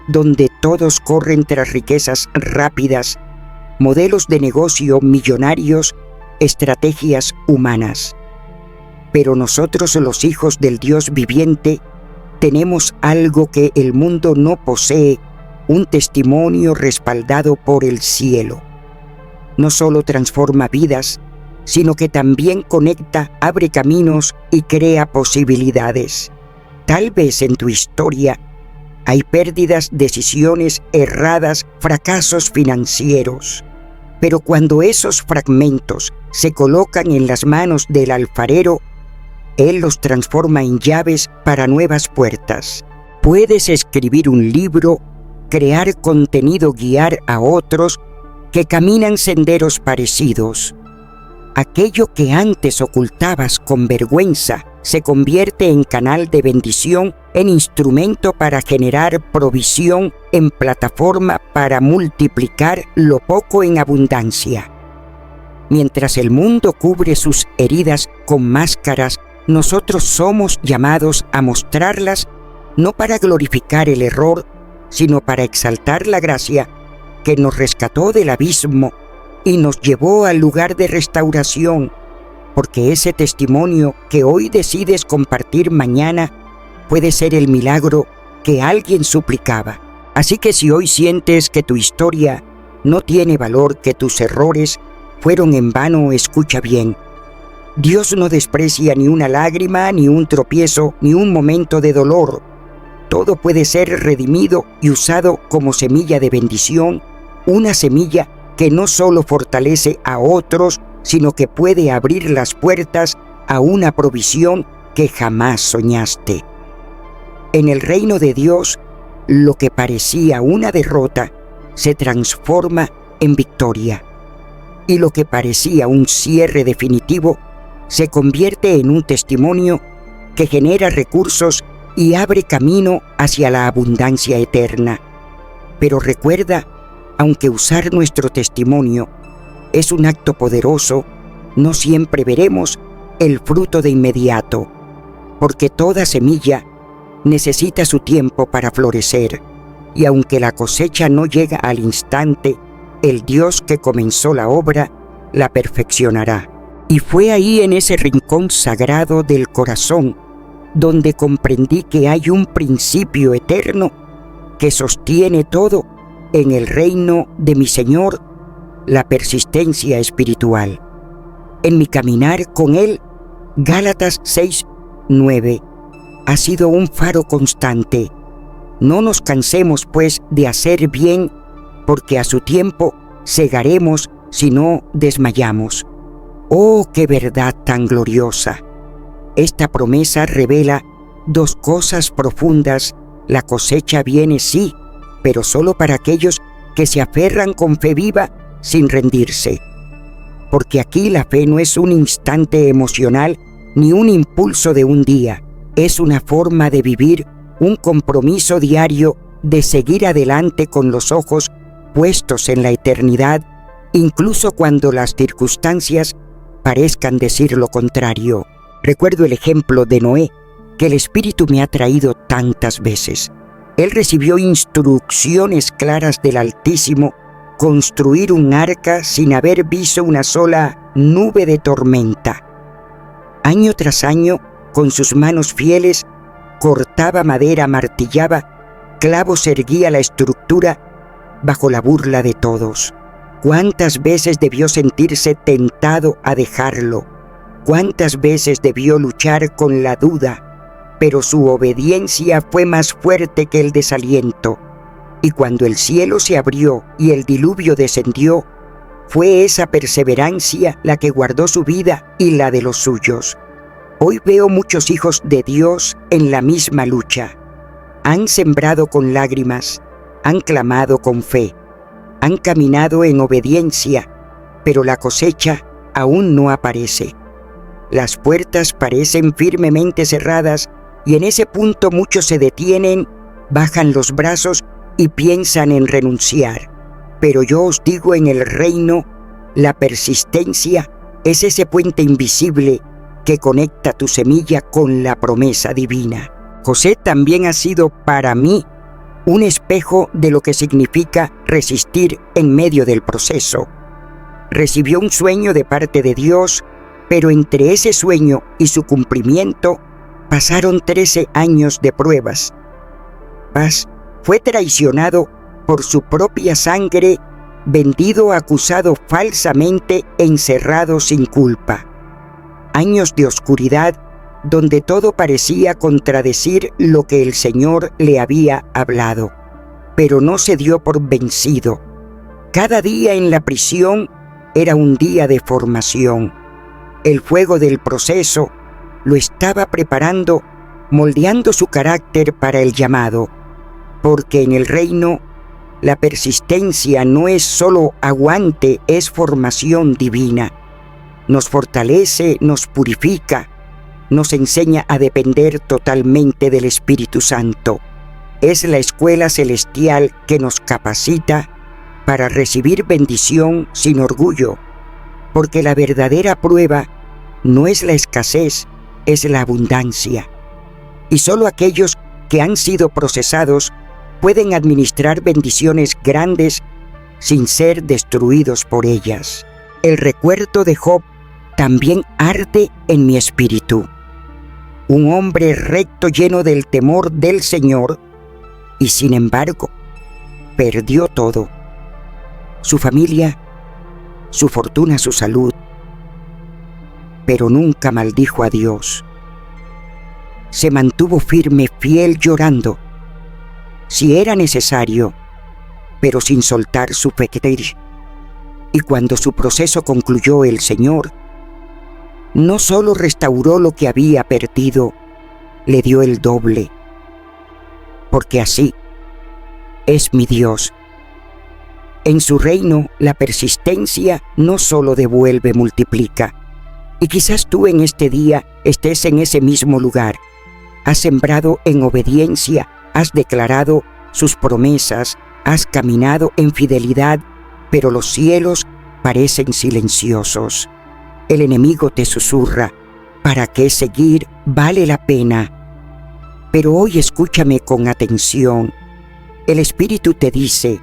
Speaker 1: donde todos corren tras riquezas rápidas, modelos de negocio millonarios, estrategias humanas. Pero nosotros, los hijos del Dios viviente, tenemos algo que el mundo no posee, un testimonio respaldado por el cielo. No solo transforma vidas, sino que también conecta, abre caminos y crea posibilidades. Tal vez en tu historia hay pérdidas, decisiones erradas, fracasos financieros. Pero cuando esos fragmentos se colocan en las manos del alfarero, Él los transforma en llaves para nuevas puertas. Puedes escribir un libro, crear contenido, guiar a otros que caminan senderos parecidos. Aquello que antes ocultabas con vergüenza se convierte en canal de bendición, en instrumento para generar provisión, en plataforma para multiplicar lo poco en abundancia. Mientras el mundo cubre sus heridas con máscaras, nosotros somos llamados a mostrarlas, no para glorificar el error, sino para exaltar la gracia que nos rescató del abismo y nos llevó al lugar de restauración, porque ese testimonio que hoy decides compartir mañana puede ser el milagro que alguien suplicaba. Así que si hoy sientes que tu historia no tiene valor, que tus errores fueron en vano, escucha bien. Dios no desprecia ni una lágrima, ni un tropiezo, ni un momento de dolor. Todo puede ser redimido y usado como semilla de bendición, una semilla que no solo fortalece a otros, sino que puede abrir las puertas a una provisión que jamás soñaste. En el reino de Dios, lo que parecía una derrota se transforma en victoria, y lo que parecía un cierre definitivo se convierte en un testimonio que genera recursos y abre camino hacia la abundancia eterna. Pero recuerda, aunque usar nuestro testimonio es un acto poderoso, no siempre veremos el fruto de inmediato, porque toda semilla necesita su tiempo para florecer, y aunque la cosecha no llega al instante, el Dios que comenzó la obra la perfeccionará. Y fue ahí, en ese rincón sagrado del corazón, donde comprendí que hay un principio eterno que sostiene todo en el reino de mi Señor, la persistencia espiritual. En mi caminar con Él, Gálatas 6:9, ha sido un faro constante. No nos cansemos, pues, de hacer bien, porque a su tiempo segaremos si no desmayamos. ¡Oh, qué verdad tan gloriosa! Esta promesa revela dos cosas profundas. La cosecha viene, sí, pero solo para aquellos que se aferran con fe viva sin rendirse. Porque aquí la fe no es un instante emocional ni un impulso de un día. Es una forma de vivir, un compromiso diario de seguir adelante con los ojos puestos en la eternidad, incluso cuando las circunstancias parezcan decir lo contrario. Recuerdo el ejemplo de Noé, que el Espíritu me ha traído tantas veces. Él recibió instrucciones claras del Altísimo, construir un arca sin haber visto una sola nube de tormenta. Año tras año, con sus manos fieles, cortaba madera, martillaba, clavos, erguía la estructura bajo la burla de todos. ¿Cuántas veces debió sentirse tentado a dejarlo? ¿Cuántas veces debió luchar con la duda? Pero su obediencia fue más fuerte que el desaliento. Y cuando el cielo se abrió y el diluvio descendió, fue esa perseverancia la que guardó su vida y la de los suyos. Hoy veo muchos hijos de Dios en la misma lucha. Han sembrado con lágrimas, han clamado con fe, han caminado en obediencia, pero la cosecha aún no aparece. Las puertas parecen firmemente cerradas y en ese punto muchos se detienen, bajan los brazos y piensan en renunciar. Pero yo os digo, en el reino, la persistencia es ese puente invisible que conecta tu semilla con la promesa divina. José también ha sido para mí un espejo de lo que significa resistir en medio del proceso. Recibió un sueño de parte de Dios, pero entre ese sueño y su cumplimiento pasaron 13 años de pruebas. Paz fue traicionado por su propia sangre, vendido, acusado falsamente, encerrado sin culpa. Años de oscuridad donde todo parecía contradecir lo que el Señor le había hablado, pero no se dio por vencido. Cada día en la prisión era un día de formación. El fuego del proceso lo estaba preparando, moldeando su carácter para el llamado, porque en el reino la persistencia no es solo aguante, es formación divina. Nos fortalece, nos purifica, nos enseña a depender totalmente del Espíritu Santo. Es la escuela celestial que nos capacita para recibir bendición sin orgullo, porque la verdadera prueba no es la escasez, es la abundancia. Y solo aquellos que han sido procesados pueden administrar bendiciones grandes sin ser destruidos por ellas. El recuerdo de Job también arde en mi espíritu. Un hombre recto, lleno del temor del Señor, y sin embargo, perdió todo: su familia, su fortuna, su salud, pero nunca maldijo a Dios. Se mantuvo firme, fiel, llorando, si era necesario, pero sin soltar su fe. Y cuando su proceso concluyó, el Señor no solo restauró lo que había perdido, le dio el doble, porque así es mi Dios. En su reino, la persistencia no solo devuelve, multiplica. Y quizás tú en este día estés en ese mismo lugar. Has sembrado en obediencia, has declarado sus promesas, has caminado en fidelidad, pero los cielos parecen silenciosos. El enemigo te susurra: ¿para qué seguir? Vale la pena. Pero hoy escúchame con atención. El Espíritu te dice: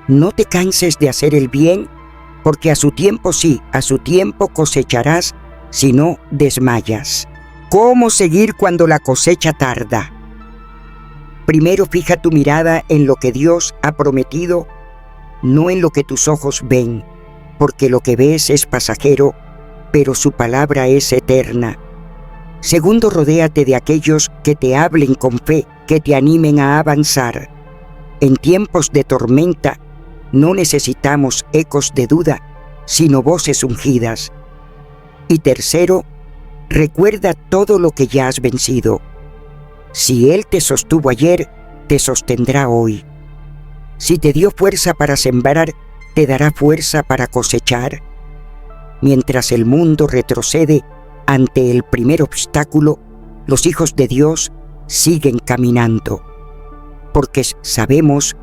Speaker 1: no te canses de hacer el bien, porque a su tiempo sí, a su tiempo cosecharás, si no desmayas. ¿Cómo seguir cuando la cosecha tarda? Primero fija tu mirada en lo que Dios ha prometido, no en lo que tus ojos ven, porque lo que ves es pasajero, pero su palabra es eterna. Segundo, rodéate de aquellos que te hablen con fe, que te animen a avanzar. En tiempos de tormenta no necesitamos ecos de duda, sino voces ungidas. Y tercero, recuerda todo lo que ya has vencido. Si Él te sostuvo ayer, te sostendrá hoy. Si te dio fuerza para sembrar, te dará fuerza para cosechar. Mientras el mundo retrocede ante el primer obstáculo, los hijos de Dios siguen caminando, porque sabemos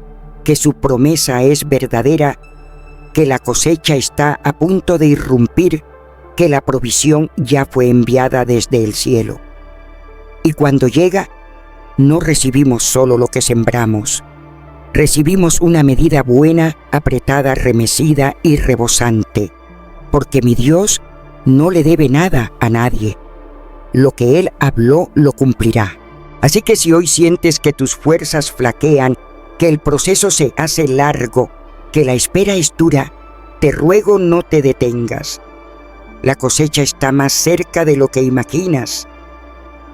Speaker 1: que su promesa es verdadera, que la cosecha está a punto de irrumpir, que la provisión ya fue enviada desde el cielo. Y cuando llega, no recibimos solo lo que sembramos, recibimos una medida buena, apretada, remecida y rebosante, porque mi Dios no le debe nada a nadie. Lo que Él habló lo cumplirá. Así que si hoy sientes que tus fuerzas flaquean, que el proceso se hace largo, que la espera es dura, te ruego no te detengas. La cosecha está más cerca de lo que imaginas,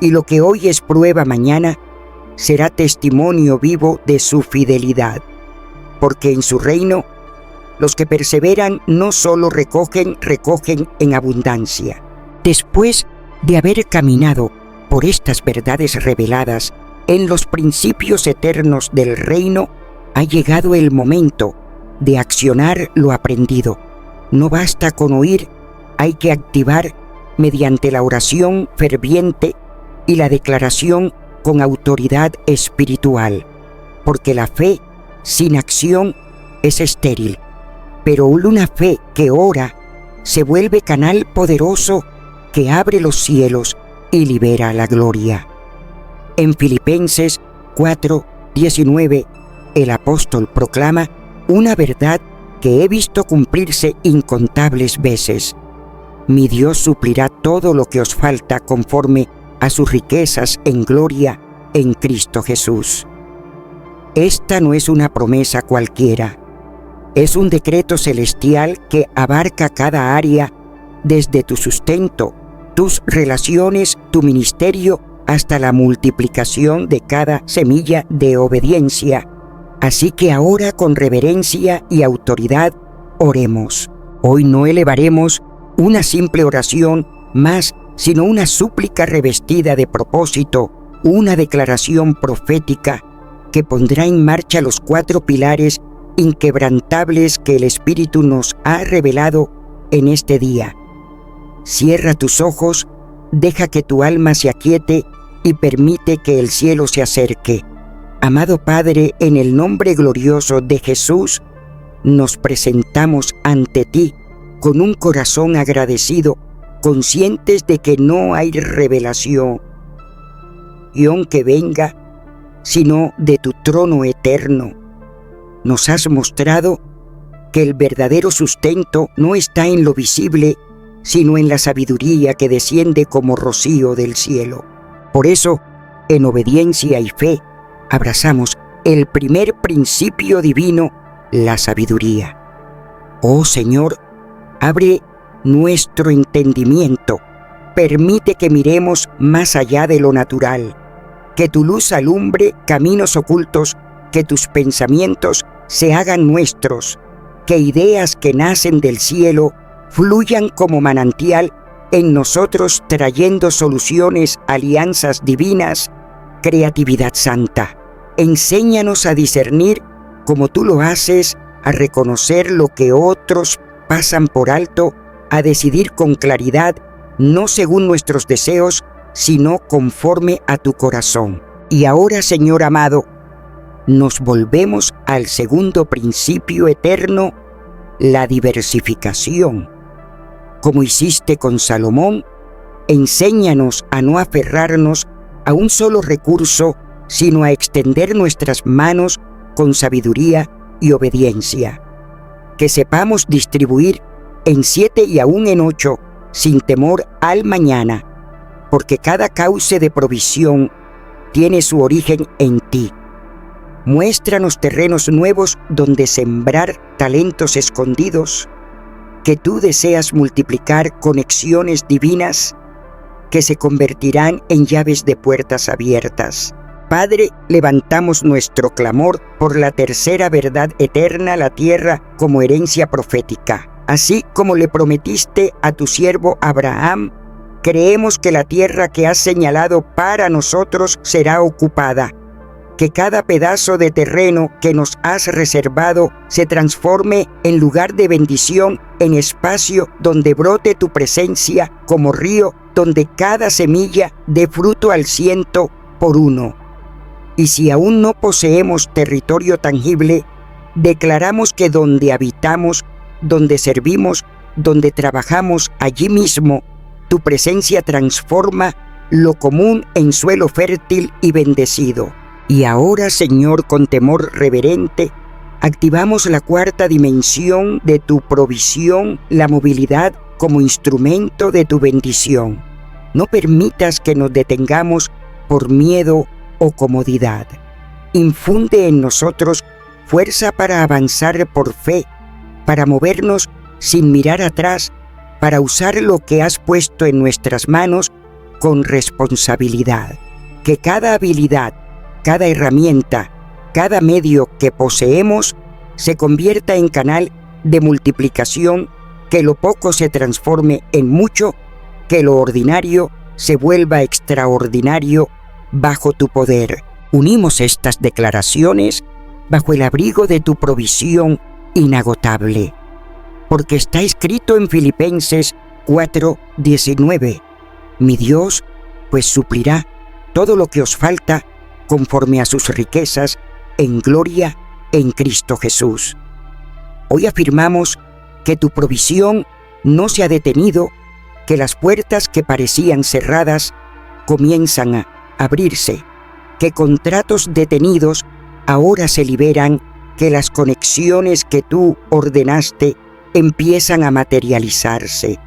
Speaker 1: y lo que hoy es prueba, mañana será testimonio vivo de su fidelidad, porque en su reino los que perseveran no solo recogen en abundancia. Después de haber caminado por estas verdades reveladas en los principios eternos del reino, ha llegado el momento de accionar lo aprendido. No basta con oír, hay que activar mediante la oración ferviente y la declaración con autoridad espiritual, porque la fe sin acción es estéril, pero una fe que ora se vuelve canal poderoso que abre los cielos y libera la gloria. En Filipenses 4:19, el apóstol proclama una verdad que he visto cumplirse incontables veces: mi Dios suplirá todo lo que os falta conforme a sus riquezas en gloria en Cristo Jesús. Esta no es una promesa cualquiera, es un decreto celestial que abarca cada área, desde tu sustento, tus relaciones, tu ministerio, hasta la multiplicación de cada semilla de obediencia. Así que ahora, con reverencia y autoridad, oremos. Hoy no elevaremos una simple oración más, sino una súplica revestida de propósito, una declaración profética que pondrá en marcha los 4 pilares inquebrantables que el Espíritu nos ha revelado en este día. Cierra tus ojos, deja que tu alma se aquiete y permite que el cielo se acerque. Amado Padre, en el nombre glorioso de Jesús, nos presentamos ante ti con un corazón agradecido, conscientes de que no hay revelación que venga sino de tu trono eterno. Nos has mostrado que el verdadero sustento no está en lo visible, sino en la sabiduría que desciende como rocío del cielo. Por eso, en obediencia y fe, abrazamos el primer principio divino, la sabiduría. Oh Señor, abre nuestro entendimiento, permite que miremos más allá de lo natural, que tu luz alumbre caminos ocultos, que tus pensamientos se hagan nuestros, que ideas que nacen del cielo fluyan como manantial en nosotros, trayendo soluciones, alianzas divinas, creatividad santa. Enséñanos a discernir como tú lo haces, a reconocer lo que otros pasan por alto, a decidir con claridad, no según nuestros deseos, sino conforme a tu corazón. Y ahora, Señor amado, nos volvemos al segundo principio eterno, la diversificación. Como hiciste con Salomón, enséñanos a no aferrarnos a un solo recurso, sino a extender nuestras manos con sabiduría y obediencia. Que sepamos distribuir en 7 y aún en 8, sin temor al mañana, porque cada cauce de provisión tiene su origen en ti. Muéstranos terrenos nuevos donde sembrar talentos escondidos, que tú deseas multiplicar conexiones divinas que se convertirán en llaves de puertas abiertas. Padre, levantamos nuestro clamor por la tercera verdad eterna, la tierra como herencia profética. Así como le prometiste a tu siervo Abraham, creemos que la tierra que has señalado para nosotros será ocupada. Que cada pedazo de terreno que nos has reservado se transforme en lugar de bendición, en espacio donde brote tu presencia como río, donde cada semilla dé fruto al 100%. Y si aún no poseemos territorio tangible, declaramos que donde habitamos, donde servimos, donde trabajamos, allí mismo, tu presencia transforma lo común en suelo fértil y bendecido. Y ahora, Señor, con temor reverente, activamos la cuarta dimensión de tu provisión, la movilidad como instrumento de tu bendición. No permitas que nos detengamos por miedo o comodidad. Infunde en nosotros fuerza para avanzar por fe, para movernos sin mirar atrás, para usar lo que has puesto en nuestras manos con responsabilidad. Que cada habilidad, cada herramienta, cada medio que poseemos se convierta en canal de multiplicación, que lo poco se transforme en mucho, que lo ordinario se vuelva extraordinario bajo tu poder. Unimos estas declaraciones bajo el abrigo de tu provisión inagotable, porque está escrito en Filipenses 4:19, mi Dios pues suplirá todo lo que os falta conforme a sus riquezas en gloria en Cristo Jesús. Hoy afirmamos que tu provisión no se ha detenido, que las puertas que parecían cerradas comienzan a abrirse, que contratos detenidos ahora se liberan, que las conexiones que tú ordenaste empiezan a materializarse.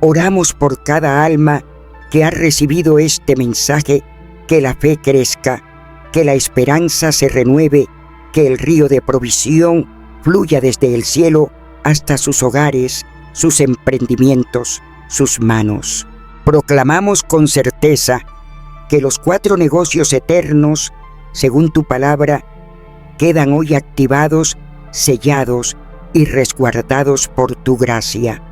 Speaker 1: Oramos por cada alma que ha recibido este mensaje, que la fe crezca, que la esperanza se renueve, que el río de provisión fluya desde el cielo hasta sus hogares, sus emprendimientos, sus manos. Proclamamos con certeza que los 4 negocios eternos, según tu palabra, quedan hoy activados, sellados y resguardados por tu gracia,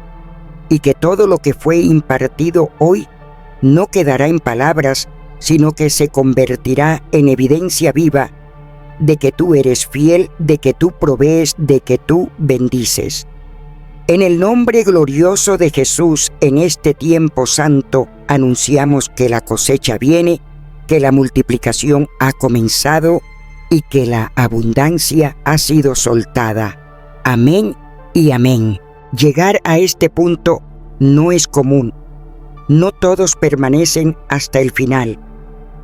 Speaker 1: y que todo lo que fue impartido hoy no quedará en palabras, sino que se convertirá en evidencia viva de que tú eres fiel, de que tú provees, de que tú bendices. En el nombre glorioso de Jesús, en este tiempo santo, anunciamos que la cosecha viene, que la multiplicación ha comenzado y que la abundancia ha sido soltada. Amén y amén. Llegar a este punto no es común. No todos permanecen hasta el final.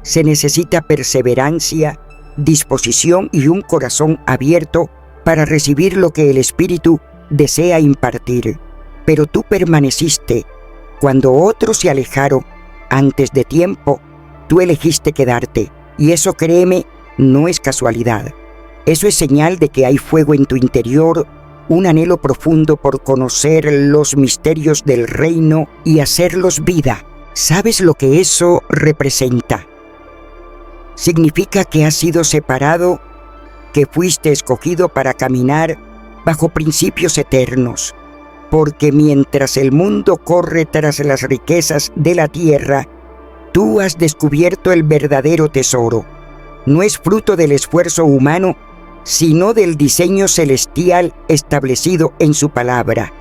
Speaker 1: Se necesita perseverancia, disposición y un corazón abierto para recibir lo que el Espíritu desea impartir. Pero tú permaneciste. Cuando otros se alejaron antes de tiempo, tú elegiste quedarte. Y eso, créeme, no es casualidad. Eso es señal de que hay fuego en tu interior, un anhelo profundo por conocer los misterios del reino y hacerlos vida. ¿Sabes lo que eso representa? Significa que has sido separado, que fuiste escogido para caminar bajo principios eternos, porque mientras el mundo corre tras las riquezas de la tierra, tú has descubierto el verdadero tesoro. No es fruto del esfuerzo humano, sino del diseño celestial establecido en su palabra.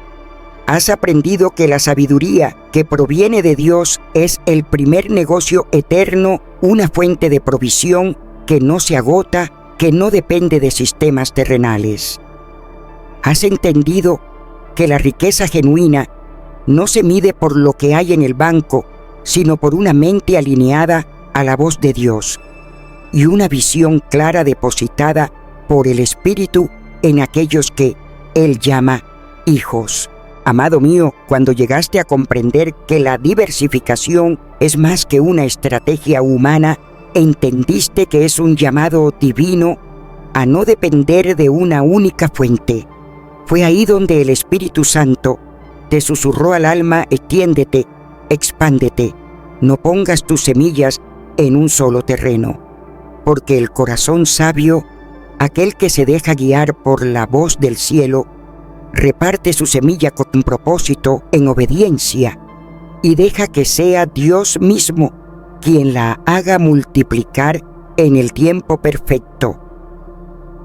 Speaker 1: Has aprendido que la sabiduría que proviene de Dios es el primer negocio eterno, una fuente de provisión que no se agota, que no depende de sistemas terrenales. Has entendido que la riqueza genuina no se mide por lo que hay en el banco, sino por una mente alineada a la voz de Dios y una visión clara depositada por el Espíritu en aquellos que Él llama hijos. Amado mío, cuando llegaste a comprender que la diversificación es más que una estrategia humana, entendiste que es un llamado divino a no depender de una única fuente. Fue ahí donde el Espíritu Santo te susurró al alma: extiéndete, expándete, no pongas tus semillas en un solo terreno, porque el corazón sabio, aquel que se deja guiar por la voz del cielo, reparte su semilla con propósito en obediencia y deja que sea Dios mismo quien la haga multiplicar en el tiempo perfecto.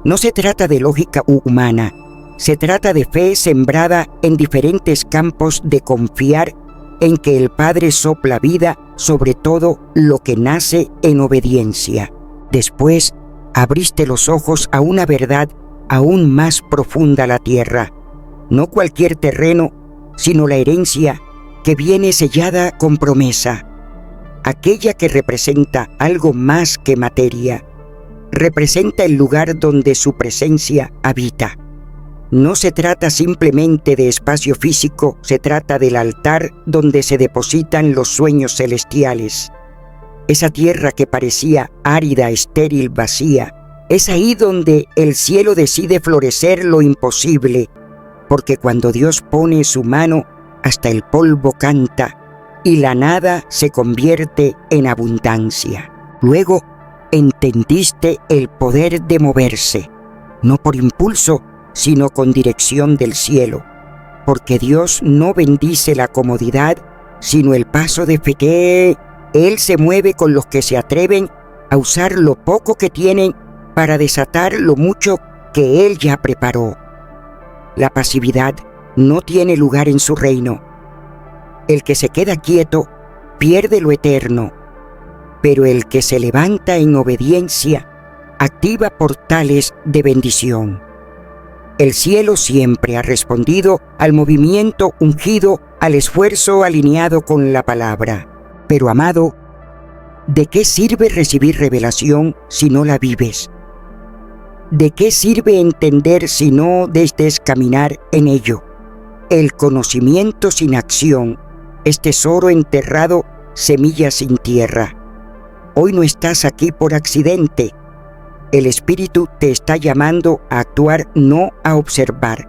Speaker 1: No se trata de lógica humana, se trata de fe sembrada en diferentes campos, de confiar en que el Padre sopla vida sobre todo lo que nace en obediencia. Después, abriste los ojos a una verdad aún más profunda: la tierra. No cualquier terreno, sino la herencia que viene sellada con promesa. Aquella que representa algo más que materia. Representa el lugar donde su presencia habita. No se trata simplemente de espacio físico, se trata del altar donde se depositan los sueños celestiales. Esa tierra que parecía árida, estéril, vacía, es ahí donde el cielo decide florecer lo imposible, porque cuando Dios pone su mano, hasta el polvo canta y la nada se convierte en abundancia. Luego entendiste el poder de moverse, no por impulso, sino con dirección del cielo, porque Dios no bendice la comodidad, sino el paso de fe, que Él se mueve con los que se atreven a usar lo poco que tienen para desatar lo mucho que Él ya preparó. La pasividad no tiene lugar en su reino. El que se queda quieto pierde lo eterno, pero el que se levanta en obediencia activa portales de bendición. El cielo siempre ha respondido al movimiento ungido, al esfuerzo alineado con la palabra. Pero, amado, ¿de qué sirve recibir revelación si no la vives? ¿De qué sirve entender si no deseas caminar en ello? El conocimiento sin acción es tesoro enterrado, semilla sin tierra. Hoy no estás aquí por accidente. El Espíritu te está llamando a actuar, no a observar.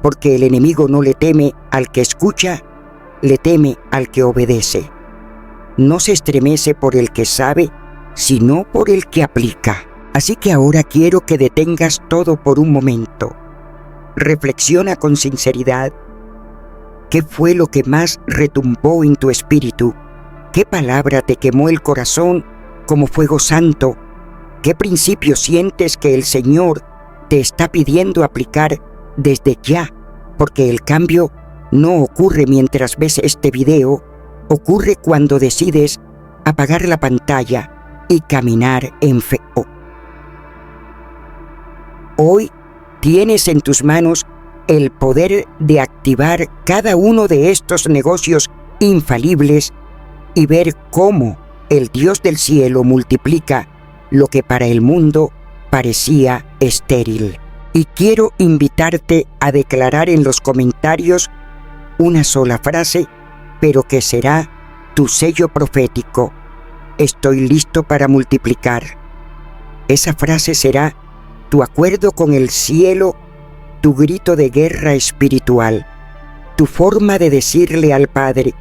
Speaker 1: Porque el enemigo no le teme al que escucha, le teme al que obedece. No se estremece por el que sabe, sino por el que aplica. Así que ahora quiero que detengas todo por un momento. Reflexiona con sinceridad. ¿Qué fue lo que más retumbó en tu espíritu? ¿Qué palabra te quemó el corazón como fuego santo? ¿Qué principio sientes que el Señor te está pidiendo aplicar desde ya? Porque el cambio no ocurre mientras ves este video, ocurre cuando decides apagar la pantalla y caminar en fe. Hoy tienes en tus manos el poder de activar cada uno de estos negocios infalibles y ver cómo el Dios del cielo multiplica lo que para el mundo parecía estéril. Y quiero invitarte a declarar en los comentarios una sola frase, pero que será tu sello profético: estoy listo para multiplicar. Esa frase será: tu acuerdo con el cielo, tu grito de guerra espiritual, tu forma de decirle al Padre: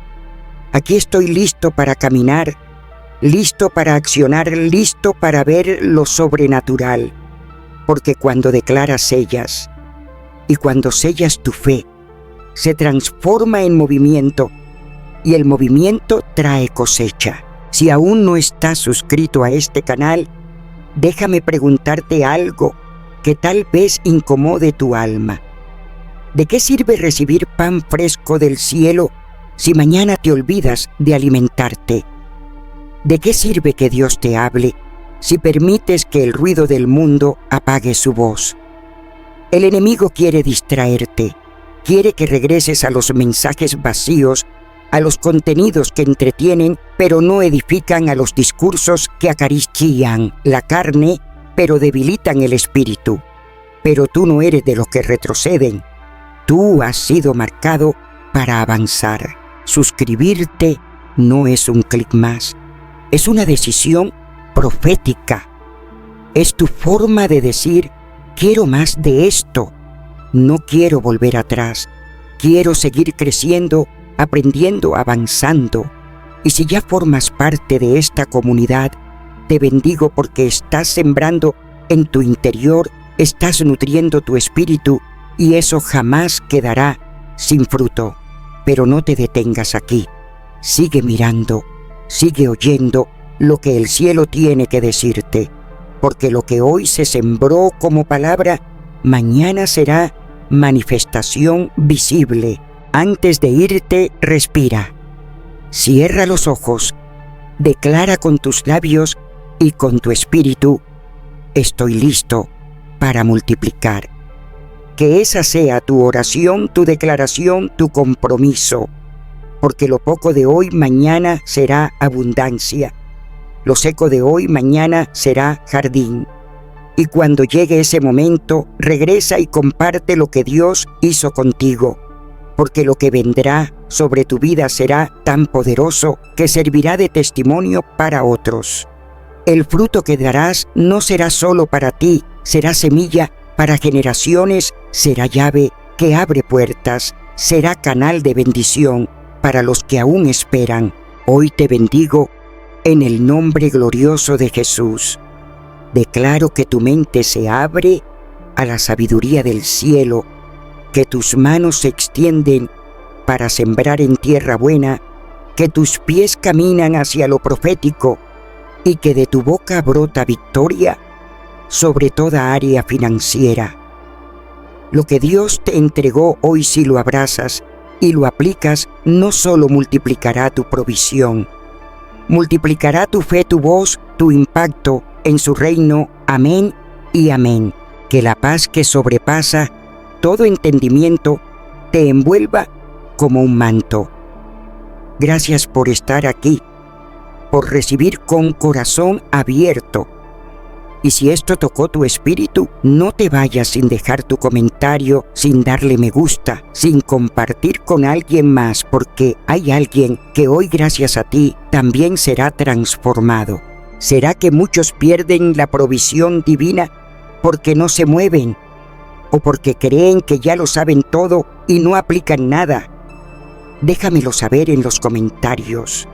Speaker 1: aquí estoy listo para caminar, listo para accionar, listo para ver lo sobrenatural, porque cuando declaras sellas, y cuando sellas tu fe, se transforma en movimiento, y el movimiento trae cosecha. Si aún no estás suscrito a este canal, déjame preguntarte algo que tal vez incomode tu alma. ¿De qué sirve recibir pan fresco del cielo si mañana te olvidas de alimentarte? ¿De qué sirve que Dios te hable si permites que el ruido del mundo apague su voz? El enemigo quiere distraerte, quiere que regreses a los mensajes vacíos, a los contenidos que entretienen pero no edifican, a los discursos que acarician la carne pero debilitan el espíritu. Pero tú no eres de los que retroceden. Tú has sido marcado para avanzar. Suscribirte no es un clic más, es una decisión profética. Es tu forma de decir: quiero más de esto, no quiero volver atrás, quiero seguir creciendo, aprendiendo, avanzando. Y si ya formas parte de esta comunidad, te bendigo porque estás sembrando en tu interior, estás nutriendo tu espíritu y eso jamás quedará sin fruto. Pero no te detengas aquí. Sigue mirando, sigue oyendo lo que el cielo tiene que decirte, porque lo que hoy se sembró como palabra, mañana será manifestación visible. Antes de irte, respira. Cierra los ojos, declara con tus labios y con tu espíritu: estoy listo para multiplicar. Que esa sea tu oración, tu declaración, tu compromiso, porque lo poco de hoy mañana será abundancia, lo seco de hoy mañana será jardín. Y cuando llegue ese momento, regresa y comparte lo que Dios hizo contigo, porque lo que vendrá sobre tu vida será tan poderoso que servirá de testimonio para otros. El fruto que darás no será solo para ti, será semilla para generaciones, será llave que abre puertas, será canal de bendición para los que aún esperan. Hoy te bendigo en el nombre glorioso de Jesús. Declaro que tu mente se abre a la sabiduría del cielo, que tus manos se extienden para sembrar en tierra buena, que tus pies caminan hacia lo profético y que de tu boca brota victoria sobre toda área financiera. Lo que Dios te entregó hoy, si lo abrazas y lo aplicas, no solo multiplicará tu provisión, multiplicará tu fe, tu voz, tu impacto en su reino. Amén y amén. Que la paz que sobrepasa todo entendimiento te envuelva como un manto. Gracias por estar aquí, por recibir con corazón abierto. Y si esto tocó tu espíritu, no te vayas sin dejar tu comentario, sin darle me gusta, sin compartir con alguien más, porque hay alguien que hoy, gracias a ti, también será transformado. ¿Será que muchos pierden la provisión divina porque no se mueven o porque creen que ya lo saben todo y no aplican nada? Déjamelo saber en los comentarios.